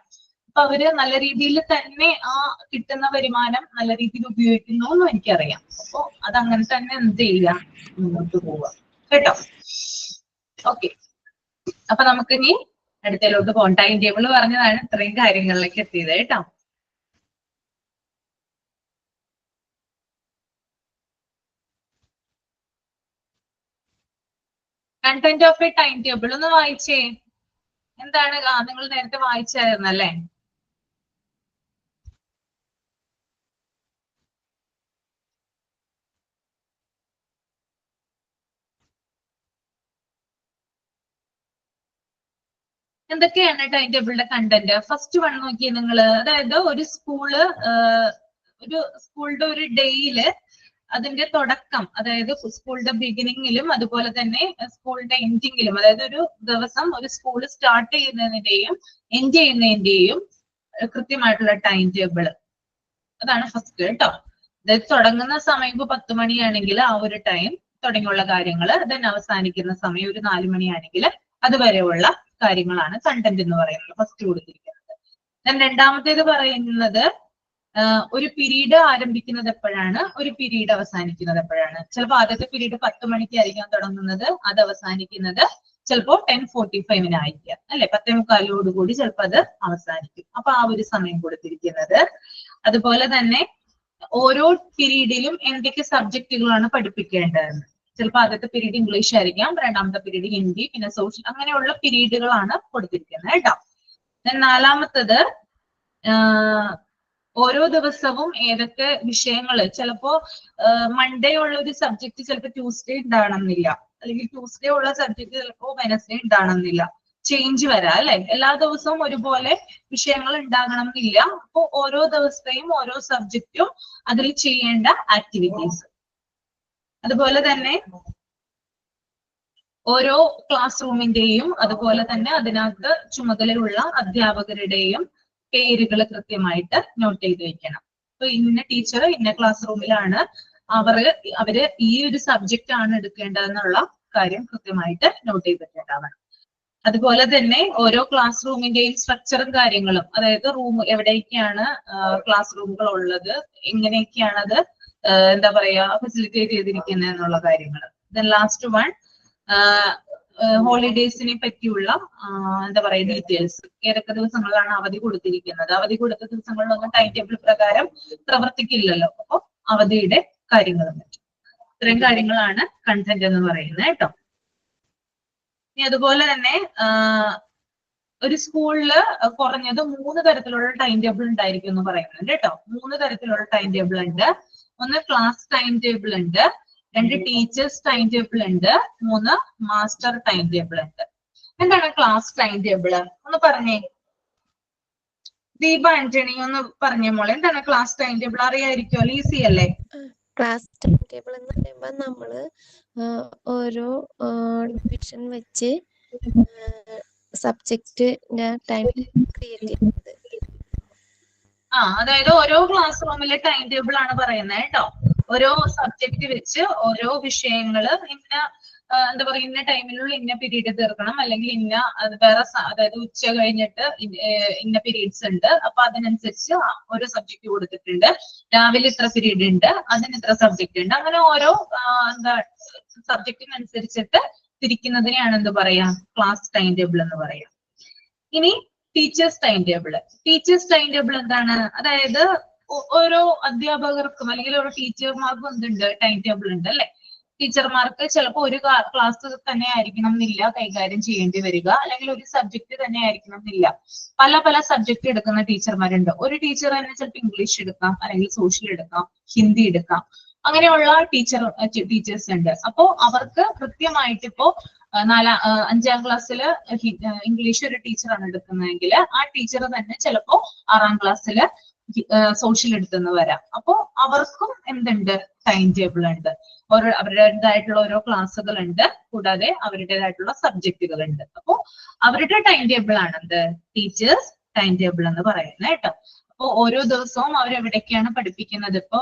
അപ്പൊ അവര് നല്ല രീതിയിൽ തന്നെ ആ കിട്ടുന്ന വരുമാനം നല്ല രീതിയിൽ ഉപയോഗിക്കുന്നു എന്നും എനിക്കറിയാം. അപ്പൊ അതങ്ങനെ തന്നെ എന്ത് ചെയ്യുക, മുന്നോട്ട് പോവുക കേട്ടോ. ഓക്കെ, അപ്പൊ നമുക്കിനി അടുത്തതിലോട്ട് പോകാം. ടൈം ടേബിൾ പറഞ്ഞതാണ് ഇത്രയും കാര്യങ്ങളിലേക്ക് എത്തിയത് കേട്ടോ. Content of A time table ഒന്ന് വായിച്ചേ. എന്താണ്? നിങ്ങൾ നേരത്തെ വായിച്ചായിരുന്നല്ലേ? എന്തൊക്കെയാണ് ടൈം ടേബിളിന്റെ കണ്ടന്റ്? ഫസ്റ്റ് വൺ നോക്കിയേ നിങ്ങള്. അതായത് ഒരു സ്കൂളിന്റെ ഒരു ഡേയില് അതിന്റെ തുടക്കം, അതായത് സ്കൂളിന്റെ ബിഗിനിങ്ങിലും അതുപോലെ തന്നെ സ്കൂളിന്റെ എൻഡിങ്ങിലും, അതായത് ഒരു ദിവസം ഒരു സ്കൂൾ സ്റ്റാർട്ട് ചെയ്യുന്നതിന്റെയും എൻഡ് ചെയ്യുന്നതിന്റെയും കൃത്യമായിട്ടുള്ള ടൈം ടേബിൾ, അതാണ് ഫസ്റ്റ് കേട്ടോ. അതായത് തുടങ്ങുന്ന സമയം ഇപ്പൊ 10 മണിയാണെങ്കിൽ ആ ഒരു ടൈം തുടങ്ങിയുള്ള കാര്യങ്ങൾ, ദെൻ അവസാനിക്കുന്ന സമയം ഒരു 4 മണിയാണെങ്കിൽ അതുവരെയുള്ള കാര്യങ്ങളാണ് കണ്ടന്റ് എന്ന് പറയുന്നത്, ഫസ്റ്റ് കൊടുത്തിരിക്കുന്നത്. ദെൻ രണ്ടാമത്തേത് പറയുന്നത് ഒരു പീരീഡ് ആരംഭിക്കുന്നത് എപ്പോഴാണ്, ഒരു പീരീഡ് അവസാനിക്കുന്നത് എപ്പോഴാണ്. ചിലപ്പോൾ ആദ്യത്തെ പീരീഡ് 10 മണിക്കായിരിക്കാം തുടങ്ങുന്നത്, അത് അവസാനിക്കുന്നത് ചിലപ്പോൾ 10:45 ആയിരിക്കാം അല്ലെ. 10:45 ചിലപ്പോൾ അത് അവസാനിക്കും. അപ്പൊ ആ ഒരു സമയം കൊടുത്തിരിക്കുന്നത്. അതുപോലെ തന്നെ ഓരോ പീരീഡിലും എന്തൊക്കെ സബ്ജക്റ്റുകളാണ് പഠിപ്പിക്കേണ്ടതെന്ന്. ചിലപ്പോൾ ആദ്യത്തെ പീരീഡ് ഇംഗ്ലീഷ് ആയിരിക്കാം, രണ്ടാമത്തെ പീരീഡ് ഹിന്ദി, പിന്നെ സോഷ്യൽ, അങ്ങനെയുള്ള പീരീഡുകളാണ് കൊടുത്തിരിക്കുന്നത് കേട്ടോ. നാലാമത്തത് ഓരോ ദിവസവും ഏതൊക്കെ വിഷയങ്ങൾ, ചിലപ്പോ മൺഡേ ഉള്ള ഒരു സബ്ജക്ട് ചിലപ്പോൾ ട്യൂസ്ഡേ ഉണ്ടാവണമെന്നില്ല, അല്ലെങ്കിൽ ട്യൂസ്ഡേ ഉള്ള സബ്ജക്ട് ചിലപ്പോൾ വെനസ്ഡേ ഉണ്ടാവണമെന്നില്ല, ചേഞ്ച് വരാം അല്ലെ. എല്ലാ ദിവസവും ഒരുപോലെ വിഷയങ്ങൾ ഉണ്ടാകണം എന്നില്ല. അപ്പൊ ഓരോ ദിവസത്തെയും ഓരോ സബ്ജക്റ്റും അതിൽ ചെയ്യേണ്ട ആക്ടിവിറ്റീസ്. അതുപോലെ തന്നെ ഓരോ ക്ലാസ് റൂമിന്റെയും അതുപോലെ തന്നെ അതിനകത്ത് ചുമതലയുള്ള അധ്യാപകരുടെയും പേരുകൾ കൃത്യമായിട്ട് നോട്ട് ചെയ്ത് വെക്കണം. അപ്പൊ ഇന്ന ടീച്ചർ ഇന്ന ക്ലാസ് റൂമിലാണ്, അവര് ഈ ഒരു സബ്ജക്റ്റ് ആണ് എടുക്കേണ്ടതെന്നുള്ള കാര്യം കൃത്യമായിട്ട് നോട്ട് ചെയ്ത് വെക്കേണ്ടതാണ്. അതുപോലെ തന്നെ ഓരോ ക്ലാസ് റൂമിന്റെയും സ്ട്രക്ചറും കാര്യങ്ങളും, അതായത് റൂം എവിടേക്കാണ് ക്ലാസ് റൂമുകൾ ഉള്ളത്, എങ്ങനെയൊക്കെയാണ് അത് എന്താ പറയാ ഫെസിലിറ്റേറ്റ് ചെയ്തിരിക്കുന്നത് എന്നുള്ള കാര്യങ്ങൾ. ദെൻ ലാസ്റ്റ് വൺ ഹോളിഡേയ്സിനെ പറ്റിയുള്ള എന്താ പറയാ ഡീറ്റെയിൽസ്. ഏതൊക്കെ ദിവസങ്ങളിലാണ് അവധി കൊടുത്തിരിക്കുന്നത്, അവധി കൊടുത്ത ദിവസങ്ങളിലൊന്നും ടൈം ടേബിൾ പ്രകാരം പ്രവർത്തിക്കില്ലല്ലോ, അപ്പൊ അവധിയുടെ കാര്യങ്ങളും പറ്റും. ഇത്രയും കാര്യങ്ങളാണ് കണ്ടന്റ് എന്ന് പറയുന്നത് കേട്ടോ. ഇനി അതുപോലെ തന്നെ ഒരു സ്കൂളില് കുറഞ്ഞത് 3 തരത്തിലുള്ള ടൈം ടേബിൾ ഉണ്ടായിരിക്കും എന്ന് പറയുന്നുണ്ട് കേട്ടോ. 3 തരത്തിലുള്ള ടൈം ടേബിൾ ഉണ്ട്. ഒന്ന് ക്ലാസ് ടൈം ടേബിൾ ഉണ്ട്, 2 ടീച്ചേഴ്സ് ടൈം ടേബിൾ ഉണ്ട്, 3 മാസ്റ്റർ ടൈം ടേബിൾ ഉണ്ട്. എന്താണ് ക്ലാസ് ടൈം ടേബിൾ ഒന്ന് പറഞ്ഞേ. ദീപ ആന്റണി ഒന്ന് പറഞ്ഞേ മോളെ, എന്താണ് ക്ലാസ് ടൈം ടേബിൾ? അറിയായിരിക്കുമല്ലോ, ഈസി അല്ലേ? ക്ലാസ് ടൈം ടേബിൾ എന്ന് പറയുമ്പോൾ നമ്മള് ഓരോ ഡിവിഷൻ വെച്ച് സബ്ജക്റ്റിന്റെ ടൈം ക്രിയേറ്റ് ചെയ്യുന്നത്. അതായത് ഓരോ ക്ലാസ് റൂമിലെ ടൈം ടേബിൾ ആണ് പറയുന്നത് കേട്ടോ. ഓരോ സബ്ജക്ട് വെച്ച് ഓരോ വിഷയങ്ങള് ഇന്ന എന്താ പറയുക ഇന്ന ടൈമിലുള്ള ഇന്ന പീരീഡ് തീർക്കണം, അല്ലെങ്കിൽ ഇന്ന വേറെ അതായത് ഉച്ച കഴിഞ്ഞിട്ട് ഇന്ന പീരീഡ്സ് ഉണ്ട്, അപ്പൊ അതിനനുസരിച്ച് ഓരോ സബ്ജക്ട് കൊടുത്തിട്ടുണ്ട്. രാവിലെ ഇത്ര പീരീഡ് ഉണ്ട്, അതിന് ഇത്ര സബ്ജക്ട് ഉണ്ട്, അങ്ങനെ ഓരോ എന്താ സബ്ജക്റ്റിനനുസരിച്ചിട്ട് തിരിക്കുന്നതിനെയാണ് എന്ത് പറയാ ക്ലാസ് ടൈം ടേബിൾ എന്ന് പറയാം. ഇനി teachers time table. Teachers time table എന്താണ്? അതായത് ഓരോ അധ്യാപകർക്കും അല്ലെങ്കിൽ ഓരോ ടീച്ചർമാർക്കും എന്തുണ്ട് ടൈം ടേബിൾ ഉണ്ട് അല്ലെ. ടീച്ചർമാർക്ക് ചിലപ്പോൾ ഒരു ക്ലാസ് തന്നെ ആയിരിക്കണം എന്നില്ല കൈകാര്യം ചെയ്യേണ്ടി വരിക, അല്ലെങ്കിൽ ഒരു സബ്ജക്ട് തന്നെ ആയിരിക്കണം എന്നില്ല. പല പല സബ്ജക്ട് എടുക്കുന്ന ടീച്ചർമാരുണ്ട്. ഒരു ടീച്ചർ തന്നെ ചിലപ്പോൾ ഇംഗ്ലീഷ് എടുക്കാം, അല്ലെങ്കിൽ സോഷ്യൽ എടുക്കാം, ഹിന്ദി എടുക്കാം, അങ്ങനെയുള്ള ടീച്ചേഴ്സ് ഉണ്ട്. അപ്പോ അവർക്ക് കൃത്യമായിട്ട് ഇപ്പോ 5ാം ക്ലാസ്സില് ഇംഗ്ലീഷ് ഒരു ടീച്ചറാണ് എടുക്കുന്നതെങ്കിൽ ആ ടീച്ചർ തന്നെ ചിലപ്പോ 6ാം ക്ലാസ്സില് സോഷ്യൽ എടുത്തെന്ന് വരാം. അപ്പോ അവർക്കും എന്തുണ്ട് ടൈം ടേബിൾ ഉണ്ട്. അവരുടേതായിട്ടുള്ള ഓരോ ക്ലാസ്സുകൾ ഉണ്ട്, കൂടാതെ അവരുടേതായിട്ടുള്ള സബ്ജക്റ്റുകൾ ഉണ്ട്. അപ്പോ അവരുടെ ടൈം ടേബിൾ ആണ് എന്ത് ടീച്ചേഴ്സ് ടൈം ടേബിൾ എന്ന് പറയുന്നത് കേട്ടോ. അപ്പൊ ഓരോ ദിവസവും അവരെവിടേക്കാണ് പഠിപ്പിക്കുന്നത്. ഇപ്പോ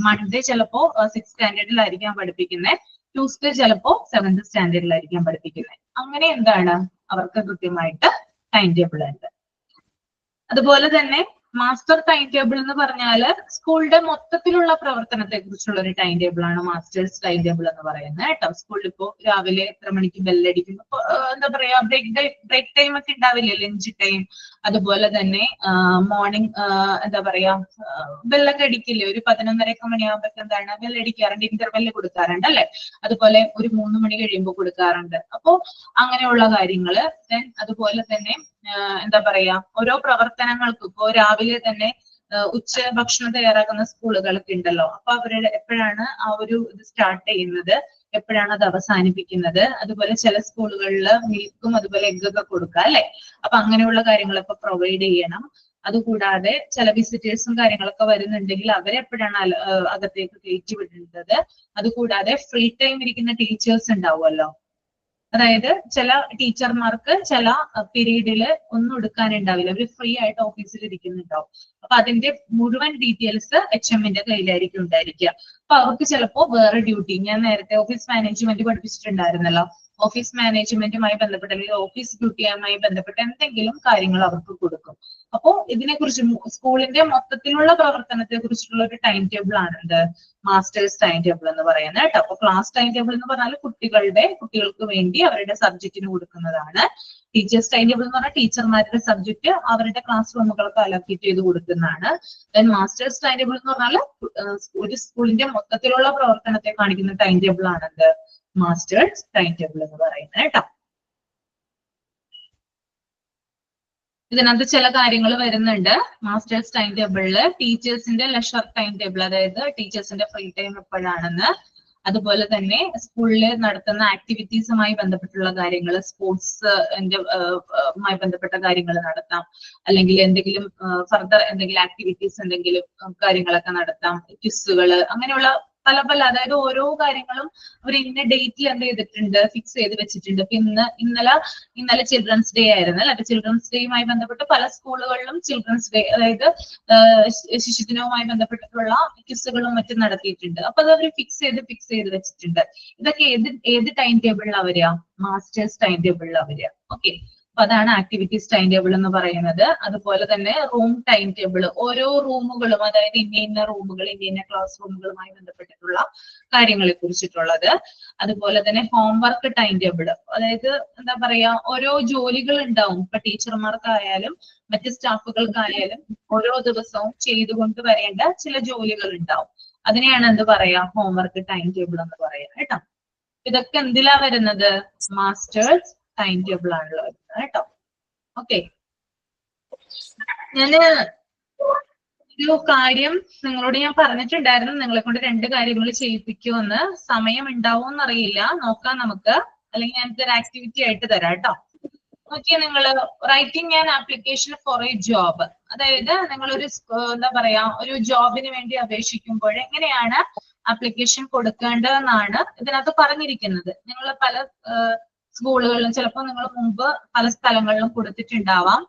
മൺഡേ ചിലപ്പോ 6th സ്റ്റാൻഡേർഡിലായിരിക്കാം പഠിപ്പിക്കുന്നത്, ട്യൂസ്ഡേ ചിലപ്പോ 7th സ്റ്റാൻഡേർഡിലായിരിക്കാം പഠിപ്പിക്കുന്നത്. അങ്ങനെ എന്താണ് അവർക്ക് കൃത്യമായിട്ട് ടൈം ടേബിൾ ഉണ്ട്. അതുപോലെ തന്നെ മാസ്റ്റർ ടൈം ടേബിൾ എന്ന് പറഞ്ഞാല് സ്കൂളിന്റെ മൊത്തത്തിലുള്ള പ്രവർത്തനത്തെ കുറിച്ചുള്ള ഒരു ടൈം ടേബിൾ ആണ് മാസ്റ്റേഴ്സ് ടൈം ടേബിൾ എന്ന് പറയുന്നത് കേട്ടോ. സ്കൂളിൽ ഇപ്പോ രാവിലെ എത്ര മണിക്ക് ബെല്ലടിക്കും, എന്താ പറയാ ബ്രേക്ക് ടൈം ഒക്കെ ഉണ്ടാവില്ലേ, ലഞ്ച് ടൈം. അതുപോലെ തന്നെ മോർണിംഗ് എന്താ പറയാ ബെല്ലൊക്കെ അടിക്കില്ലേ, ഒരു 11:30 മണിയാകുമ്പോഴേക്കും എന്താണ് ബെല്ലടിക്കാറുണ്ട്, ഇന്റർവെല്ല് കൊടുക്കാറുണ്ട് അല്ലെ. അതുപോലെ ഒരു 3 മണി കഴിയുമ്പോൾ കൊടുക്കാറുണ്ട്. അപ്പോ അങ്ങനെയുള്ള കാര്യങ്ങള്. ദെൻ അതുപോലെ തന്നെ എന്താ പറയാ ഓരോ പ്രവർത്തനങ്ങൾക്കും ഇപ്പോ രാവിലെ തന്നെ ഉച്ച ഭക്ഷണം തയ്യാറാക്കുന്ന സ്കൂളുകളൊക്കെ ഉണ്ടല്ലോ. അപ്പൊ അവരുടെ എപ്പോഴാണ് ആ ഒരു ഇത് സ്റ്റാർട്ട് ചെയ്യുന്നത്, എപ്പോഴാണ് അത് അവസാനിപ്പിക്കുന്നത്. അതുപോലെ ചില സ്കൂളുകളിൽ മിൽക്കും അതുപോലെ എഗ്ഗൊക്കെ കൊടുക്കുക അല്ലെ. അപ്പൊ അങ്ങനെയുള്ള കാര്യങ്ങളൊക്കെ പ്രൊവൈഡ് ചെയ്യണം. അതുകൂടാതെ ചില വിസിറ്റേഴ്സും കാര്യങ്ങളൊക്കെ വരുന്നുണ്ടെങ്കിൽ അവരെപ്പോഴാണ് അകത്തേക്ക് കയറ്റി വിടേണ്ടത്. അതുകൂടാതെ ഫ്രീ ടൈം ഇരിക്കുന്ന ടീച്ചേഴ്സ് ഉണ്ടാവുമല്ലോ. അതായത് ചില ടീച്ചർമാർക്ക് ചില പീരീഡില് ഒന്നും എടുക്കാനുണ്ടാവില്ല, അവര് ഫ്രീ ആയിട്ട് ഓഫീസിൽ ഇരിക്കുന്നുണ്ടാവും. അപ്പൊ അതിന്റെ മുഴുവൻ ഡീറ്റെയിൽസ് HMന്റെ കയ്യിലായിരിക്കും ഉണ്ടായിരിക്കുക. അപ്പൊ അവർക്ക് ചിലപ്പോ വേറെ ഡ്യൂട്ടി, ഞാൻ നേരത്തെ ഓഫീസ് മാനേജ്മെന്റ് പഠിപ്പിച്ചിട്ടുണ്ടായിരുന്നല്ലോ, ഓഫീസ് മാനേജ്മെന്റുമായി ബന്ധപ്പെട്ട അല്ലെങ്കിൽ ഓഫീസ് ഡ്യൂട്ടിയുമായി ബന്ധപ്പെട്ട എന്തെങ്കിലും കാര്യങ്ങൾ അവർക്ക് കൊടുക്കും. അപ്പോ ഇതിനെക്കുറിച്ച് സ്കൂളിന്റെ മൊത്തത്തിലുള്ള പ്രവർത്തനത്തെ കുറിച്ചുള്ള ഒരു ടൈം ടേബിൾ ആണ് എന്ത് മാസ്റ്റേഴ്സ് ടൈം ടേബിൾ എന്ന് പറയുന്നത് കേട്ടോ. അപ്പൊ ക്ലാസ് ടൈം ടേബിൾ എന്ന് പറഞ്ഞാൽ കുട്ടികൾക്ക് വേണ്ടി അവരുടെ സബ്ജക്റ്റിന് കൊടുക്കുന്നതാണ്. ടീച്ചേഴ്സ് ടൈം ടേബിൾ എന്ന് പറഞ്ഞാൽ ടീച്ചർമാരുടെ സബ്ജക്ട് അവരുടെ ക്ലാസ് റൂമുകൾക്ക് അലോക്കേറ്റ് ചെയ്ത് കൊടുക്കുന്നതാണ്. ദെൻ മാസ്റ്റേഴ്സ് ടൈം ടേബിൾ എന്ന് പറഞ്ഞാൽ ഒരു സ്കൂളിന്റെ മൊത്തത്തിലുള്ള പ്രവർത്തനത്തെ കാണിക്കുന്ന ടൈം ടേബിൾ ആണ് എന്ത് മാസ്റ്റേഴ്സ് ടൈം ടേബിൾ എന്ന് പറയുന്നത് കേട്ടോ. ഇതിനകത്ത് ചില കാര്യങ്ങൾ വരുന്നുണ്ട് മാസ്റ്റേഴ്സ് ടൈം ടേബിളില്. ടീച്ചേഴ്സിന്റെ ലെഷർ ടൈം ടേബിൾ, അതായത് ടീച്ചേഴ്സിന്റെ ഫ്രീ ടൈം എപ്പോഴാണെന്ന്. അതുപോലെ തന്നെ സ്കൂളിൽ നടത്തുന്ന ആക്ടിവിറ്റീസുമായി ബന്ധപ്പെട്ടുള്ള കാര്യങ്ങൾ, സ്പോർട്സുമായി ബന്ധപ്പെട്ട കാര്യങ്ങൾ നടത്താം, അല്ലെങ്കിൽ എന്തെങ്കിലും ഫർദർ എന്തെങ്കിലും ആക്ടിവിറ്റീസ് എന്തെങ്കിലും കാര്യങ്ങളൊക്കെ നടത്താം, ക്വിസുകള്, അങ്ങനെയുള്ള പല പല, അതായത് ഓരോ കാര്യങ്ങളും അവർ ഇന്ന ഡേറ്റിൽ എന്ത് ചെയ്തിട്ടുണ്ട്, ഫിക്സ് ചെയ്ത് വെച്ചിട്ടുണ്ട്. ഇപ്പൊ ഇന്നലെ ചിൽഡ്രൻസ് ഡേ ആയിരുന്നു അല്ലെ. അപ്പൊ ചിൽഡ്രൻസ് ഡേയുമായി ബന്ധപ്പെട്ട് പല സ്കൂളുകളിലും ചിൽഡ്രൻസ് ഡേ, അതായത് ശിശുദിനവുമായി ബന്ധപ്പെട്ടിട്ടുള്ള ക്വിസുകളും മറ്റും നടത്തിയിട്ടുണ്ട്. അപ്പൊ അത് അവർ ഫിക്സ് ചെയ്ത് വെച്ചിട്ടുണ്ട്. ഇതൊക്കെ ഏത് ടൈം ടേബിളിലാണ് വരിക? മാസ്റ്റേഴ്സ് ടൈം ടേബിളിലാണ് വരിക. ഓക്കെ, അപ്പൊ അതാണ് ആക്ടിവിറ്റീസ് ടൈം ടേബിൾ എന്ന് പറയുന്നത്. അതുപോലെ തന്നെ റൂം ടൈം ടേബിൾ, ഓരോ റൂമുകളും, അതായത് ഇന്ന റൂമുകൾ, ഇന്ന ക്ലാസ് റൂമുകളുമായി ബന്ധപ്പെട്ടിട്ടുള്ള കാര്യങ്ങളെ കുറിച്ചിട്ടുള്ളത്. അതുപോലെ തന്നെ ഹോംവർക്ക് ടൈം ടേബിൾ, അതായത് എന്താ പറയാ, ഓരോ ജോലികൾ ഉണ്ടാവും. ഇപ്പൊ ടീച്ചർമാർക്കായാലും മറ്റ് സ്റ്റാഫുകൾക്കായാലും ഓരോ ദിവസവും ചെയ്തുകൊണ്ട് വരേണ്ട ചില ജോലികൾ ഉണ്ടാവും. അതിനെയാണ് എന്ത് പറയാ, ഹോംവർക്ക് ടൈം ടേബിൾ എന്ന് പറയാ കേട്ടോ. ഇതൊക്കെ എന്തിലാ വരുന്നത്, മാസ്റ്റേഴ്സ് ടൈം ടേബിൾ ആണല്ലോ വരുന്നത് കേട്ടോ. ഓക്കെ, ഞാന് ഒരു കാര്യം നിങ്ങളോട് ഞാൻ പറഞ്ഞിട്ടുണ്ടായിരുന്നു, നിങ്ങളെ കൊണ്ട് 2 കാര്യങ്ങൾ ചെയ്യിപ്പിക്കുമെന്ന്. സമയം ഉണ്ടാവുമെന്ന് അറിയില്ല, നോക്കാം നമുക്ക്. അല്ലെങ്കിൽ ഞാനിതൊരു ആക്ടിവിറ്റി ആയിട്ട് തരാം കേട്ടോ. നോക്കിയാ നിങ്ങള് writing an application for A job, അതായത് നിങ്ങളൊരു എന്താ പറയാ, ഒരു ജോബിന് വേണ്ടി അപേക്ഷിക്കുമ്പോൾ എങ്ങനെയാണ് ആപ്ലിക്കേഷൻ കൊടുക്കേണ്ടതെന്നാണ് ഇതിനകത്ത് പറഞ്ഞിരിക്കുന്നത്. നിങ്ങൾ പല സ്കൂളുകളിലും ചിലപ്പോൾ നിങ്ങൾ മുമ്പ് പല സ്ഥലങ്ങളിലും കൊടുത്തിട്ടുണ്ടാവാം.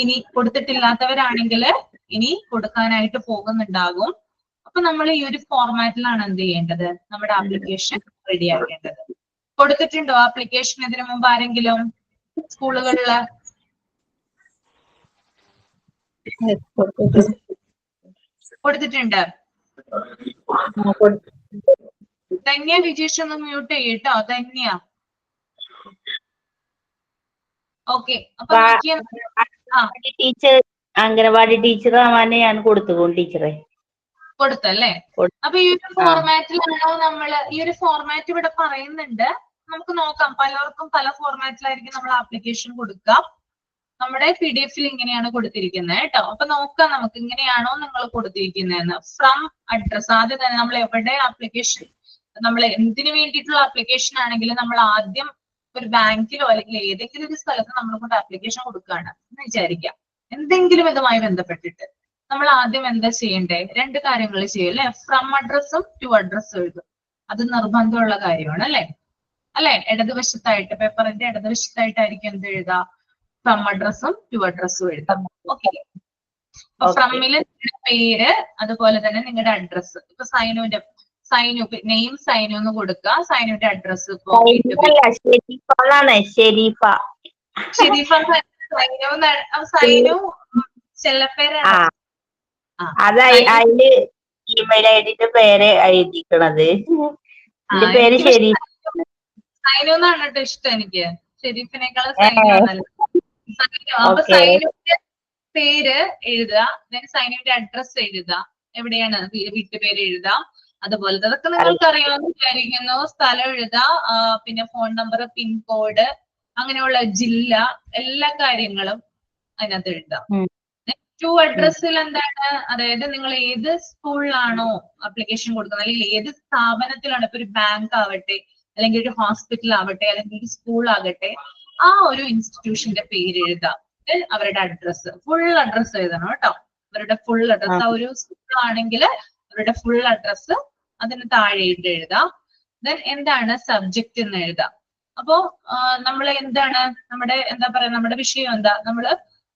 ഇനി കൊടുത്തിട്ടില്ലാത്തവരാണെങ്കിൽ ഇനി കൊടുക്കാനായിട്ട് പോകുന്നുണ്ടാകും. അപ്പൊ നമ്മൾ ഈ ഒരു ഫോർമാറ്റിലാണ് എന്ത് ചെയ്യേണ്ടത്, നമ്മുടെ ആപ്ലിക്കേഷൻ റെഡി ആക്കേണ്ടത്. കൊടുത്തിട്ടുണ്ടോ ആപ്ലിക്കേഷൻ ഇതിനു മുമ്പ് ആരെങ്കിലും സ്കൂളുകളില്? കൊടുത്തിട്ടുണ്ട്. ധന്യ വിജേഷ് ഒന്ന് മ്യൂട്ട് ചെയ്യട്ടോ. ധന്യ, ഓക്കെ. അപ്പൊ ടീച്ചർ, അംഗനവാടി ടീച്ചർ ആവാനേ ഞാൻ കൊടുത്തുകൊണ്ട് ടീച്ചറെ കൊടുത്തല്ലേ. അപ്പൊ ഈ ഒരു ഫോർമാറ്റിലാണോ നമ്മള്, ഈ ഒരു ഫോർമാറ്റ് ഇവിടെ പറയുന്നുണ്ട്, നമുക്ക് നോക്കാം. പലർക്കും പല ഫോർമാറ്റിലായിരിക്കും നമ്മൾ ആപ്ലിക്കേഷൻ കൊടുക്കാം. നമ്മുടെ PDF ഇങ്ങനെയാണ് കൊടുത്തിരിക്കുന്നത് കേട്ടോ. അപ്പൊ നോക്കാം നമുക്ക് ഇങ്ങനെയാണോ നിങ്ങൾ കൊടുത്തിരിക്കുന്നതെന്ന്. ഫ്രം അഡ്രസ്, ആദ്യം തന്നെ നമ്മൾ എവിടെ ആപ്ലിക്കേഷൻ, നമ്മൾ എന്തിനു വേണ്ടിയിട്ടുള്ള ആപ്ലിക്കേഷൻ ആണെങ്കിലും നമ്മൾ ആദ്യം ഒരു ബാങ്കിലോ അല്ലെങ്കിൽ ഏതെങ്കിലും ഒരു സ്ഥലത്ത് നമ്മൾ കൊണ്ട് ആപ്ലിക്കേഷൻ കൊടുക്കുകയാണ് എന്ന് വിചാരിക്കാം. എന്തെങ്കിലും ഇതുമായി ബന്ധപ്പെട്ടിട്ട് നമ്മൾ ആദ്യം എന്താ ചെയ്യണ്ടേ, 2 കാര്യങ്ങൾ ചെയ്യും അല്ലെ. ഫ്രം അഡ്രസ്സും ടു അഡ്രസ്സും എഴുതും. അത് നിർബന്ധമുള്ള കാര്യമാണ് അല്ലെ. ഇടതുവശത്തായിട്ട്, പേപ്പറിന്റെ ഇടതുവശത്തായിട്ടായിരിക്കും എന്ത് എഴുതുക, ഫ്രം അഡ്രസ്സും ടു അഡ്രസ്സും എഴുതാം. ഓക്കെ, ഫ്രമില് നിങ്ങളുടെ പേര്, അതുപോലെ തന്നെ നിങ്ങളുടെ അഡ്രസ്സ്. ഇപ്പൊ സൈനു നെയിം സൈനു എന്ന് കൊടുക്കുക. സൈനുവിന്റെ അഡ്രസ്സ് സൈനു ചെല്ലപ്പേരാണ്. അതില് ഇമെയിൽ ഐഡിന്റെ പേര് എഴുതിക്കണത്. പേര് ശരി സൈനു എന്നാണ് കേട്ടോ ഇഷ്ടം എനിക്ക്. ഷെരീഫിനേക്കാളും സൈനു ആണല്ലോ. അപ്പൊ സൈനുവിന്റെ പേര് എഴുതുക, സൈനുവിന്റെ അഡ്രസ് എഴുതുക, എവിടെയാണ് വീട്ടുപേര് എഴുതാം. അതുപോലെ അതൊക്കെ നിങ്ങൾക്ക് അറിയാമെന്ന് വിചാരിക്കുന്നു. സ്ഥലം എഴുതുക, പിന്നെ ഫോൺ നമ്പർ, പിൻകോഡ്, അങ്ങനെയുള്ള ജില്ല, എല്ലാ കാര്യങ്ങളും അതിനകത്ത് എഴുതാം. ടു അഡ്രസ്സിൽ എന്താണ്, അതായത് നിങ്ങൾ ഏത് സ്കൂളിലാണോ ആപ്ലിക്കേഷൻ കൊടുക്കുന്നത്, അല്ലെങ്കിൽ ഏത് സ്ഥാപനത്തിലാണ്, ഇപ്പൊ ഒരു ബാങ്ക് ആവട്ടെ, അല്ലെങ്കിൽ ഒരു ഹോസ്പിറ്റൽ ആവട്ടെ, അല്ലെങ്കിൽ ഒരു സ്കൂൾ ആകട്ടെ, ആ ഒരു ഇൻസ്റ്റിറ്റ്യൂഷന്റെ പേര് എഴുതാം. അവരുടെ അഡ്രസ്സ്, ഫുൾ അഡ്രസ്സ് എഴുതണം കേട്ടോ. അവരുടെ ഫുൾ അഡ്രസ്, ആ ഒരു സ്കൂൾ ആണെങ്കിൽ അവരുടെ ഫുൾ അഡ്രസ്സ് അതിന് താഴെയിട്ട് എഴുതാം. ദെൻ എന്താണ് സബ്ജക്റ്റ് എന്ന് എഴുതാം. അപ്പോ നമ്മൾ എന്താണ് നമ്മുടെ എന്താ പറയാ, നമ്മുടെ വിഷയം എന്താ, നമ്മള്